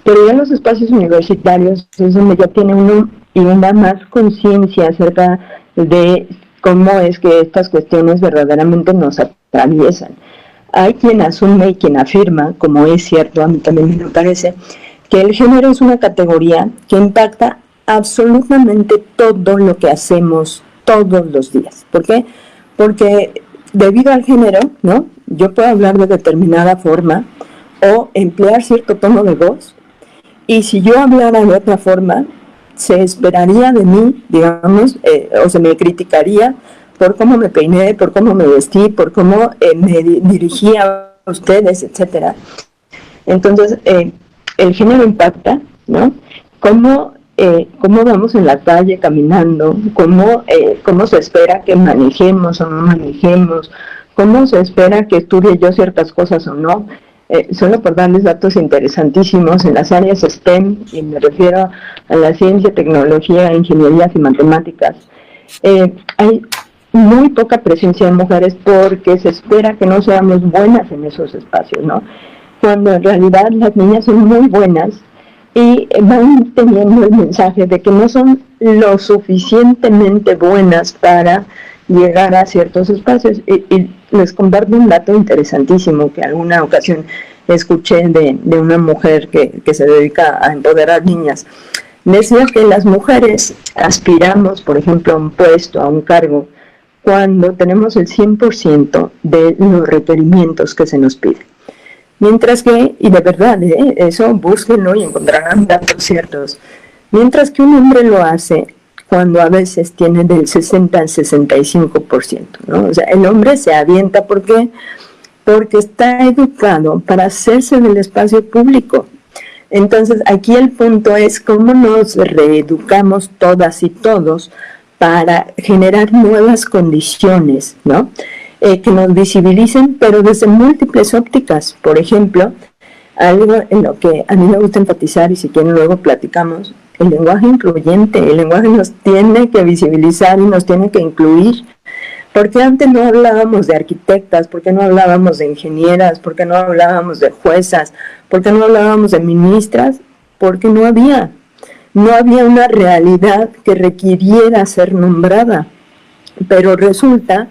Pero ya en los espacios universitarios es donde ya tiene uno y una más conciencia acerca de cómo es que estas cuestiones verdaderamente nos atraviesan. Hay quien asume y quien afirma, como es cierto, a mí también me parece, que el género es una categoría que impacta absolutamente todo lo que hacemos todos los días. ¿Por qué? Porque debido al género, ¿no?, yo puedo hablar de determinada forma o emplear cierto tono de voz, y si yo hablara de otra forma, se esperaría de mí, digamos, o se me criticaría por cómo me peiné, por cómo me vestí, por cómo me dirigí a ustedes, etcétera. Entonces, el género impacta, ¿no? Cómo vamos en la calle caminando, cómo se espera que manejemos o no manejemos, cómo se espera que estudie yo ciertas cosas o no. Solo por darles datos interesantísimos, en las áreas STEM, y me refiero a la ciencia, tecnología, ingenierías y matemáticas, hay muy poca presencia de mujeres porque se espera que no seamos buenas en esos espacios, ¿no? Cuando en realidad las niñas son muy buenas y van teniendo el mensaje de que no son lo suficientemente buenas para llegar a ciertos espacios. Y les comparto un dato interesantísimo que alguna ocasión escuché de una mujer que se dedica a empoderar niñas. Decía que las mujeres aspiramos, por ejemplo, a un puesto, a un cargo, cuando tenemos el 100% de los requerimientos que se nos piden. Mientras que, y de verdad, eso búsquenlo y encontrarán datos ciertos, mientras que un hombre lo hace cuando a veces tiene del 60 al 65%, ¿no? O sea, el hombre se avienta, ¿por qué? Porque está educado para hacerse del espacio público. Entonces, aquí el punto es cómo nos reeducamos todas y todos para generar nuevas condiciones, ¿no? Que nos visibilicen, pero desde múltiples ópticas. Por ejemplo, algo en lo que a mí me gusta enfatizar, y si quieren luego platicamos, el lenguaje incluyente. El lenguaje nos tiene que visibilizar y nos tiene que incluir. Porque antes no hablábamos de arquitectas, porque no hablábamos de ingenieras, porque no hablábamos de juezas, porque no hablábamos de ministras, porque no había una realidad que requiriera ser nombrada. Pero resulta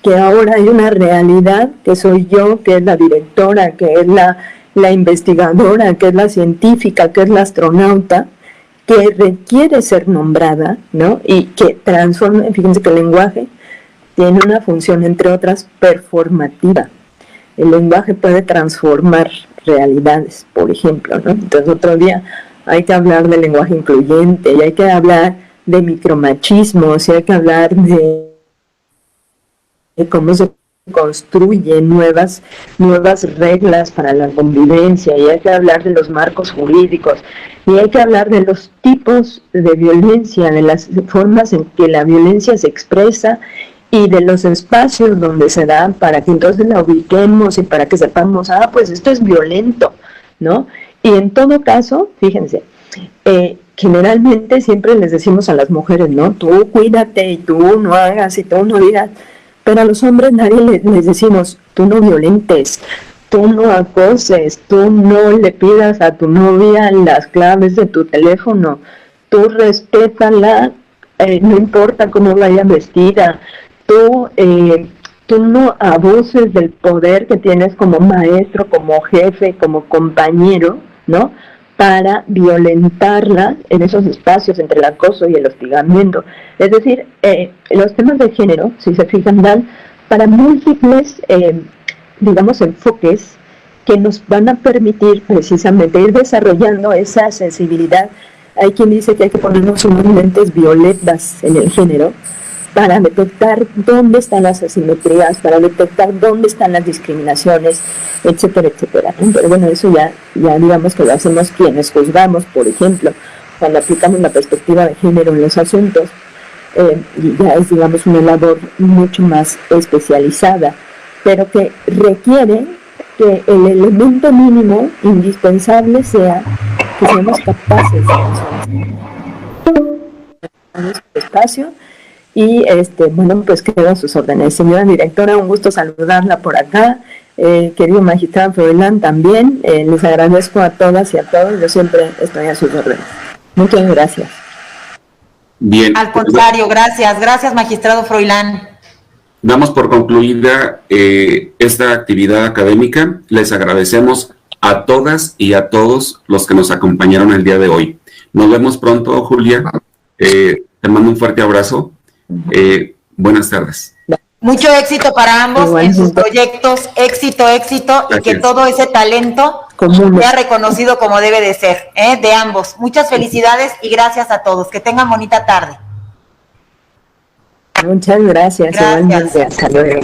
que ahora hay una realidad que soy yo, que es la directora, que es la la investigadora, que es la científica, que es la astronauta, que requiere ser nombrada, ¿no? Y que transforma, fíjense que el lenguaje tiene una función, entre otras, performativa. El lenguaje puede transformar realidades, por ejemplo, ¿no? Entonces, otro día hay que hablar del lenguaje incluyente, y hay que hablar de micromachismos, y hay que hablar de cómo se construyen nuevas reglas para la convivencia, y hay que hablar de los marcos jurídicos, y hay que hablar de los tipos de violencia, de las formas en que la violencia se expresa y de los espacios donde se da, para que entonces la ubiquemos y para que sepamos, pues esto es violento, ¿no? Y en todo caso, fíjense, generalmente siempre les decimos a las mujeres, ¿no? Tú cuídate y tú no hagas y tú no digas, pero a los hombres nadie les decimos, tú no violentes, tú no acoses, tú no le pidas a tu novia las claves de tu teléfono, tú respétala, no importa cómo vaya vestida, tú no abuses del poder que tienes como maestro, como jefe, como compañero, ¿no? Para violentarla en esos espacios entre el acoso y el hostigamiento. Es decir, los temas de género, si se fijan, dan para múltiples, digamos, enfoques que nos van a permitir precisamente ir desarrollando esa sensibilidad. Hay quien dice que hay que ponernos unos lentes violetas en el género para detectar dónde están las asimetrías, para detectar dónde están las discriminaciones, etcétera, etcétera. Pero bueno, eso ya digamos que lo hacemos quienes juzgamos, por ejemplo, cuando aplicamos la perspectiva de género en los asuntos, ya es, digamos, una labor mucho más especializada, pero que requiere que el elemento mínimo indispensable sea que seamos capaces de espacio. Y bueno, pues quedan sus órdenes. Señora directora, un gusto saludarla por acá. Querido magistrado Froilán también, les agradezco a todas y a todos. Yo siempre estoy a sus órdenes. Muchas gracias. Bien. Al contrario, gracias magistrado Froilán. Damos por concluida esta actividad académica. Les agradecemos a todas y a todos los que nos acompañaron el día de hoy. Nos vemos pronto, Julia. Te mando un fuerte abrazo. Buenas tardes. Mucho éxito para ambos en sus proyectos, éxito, Gracias. y que todo ese talento sea reconocido como debe de ser, de ambos. Muchas felicidades y gracias a todos. Que tengan bonita tarde. Muchas gracias. Hasta luego.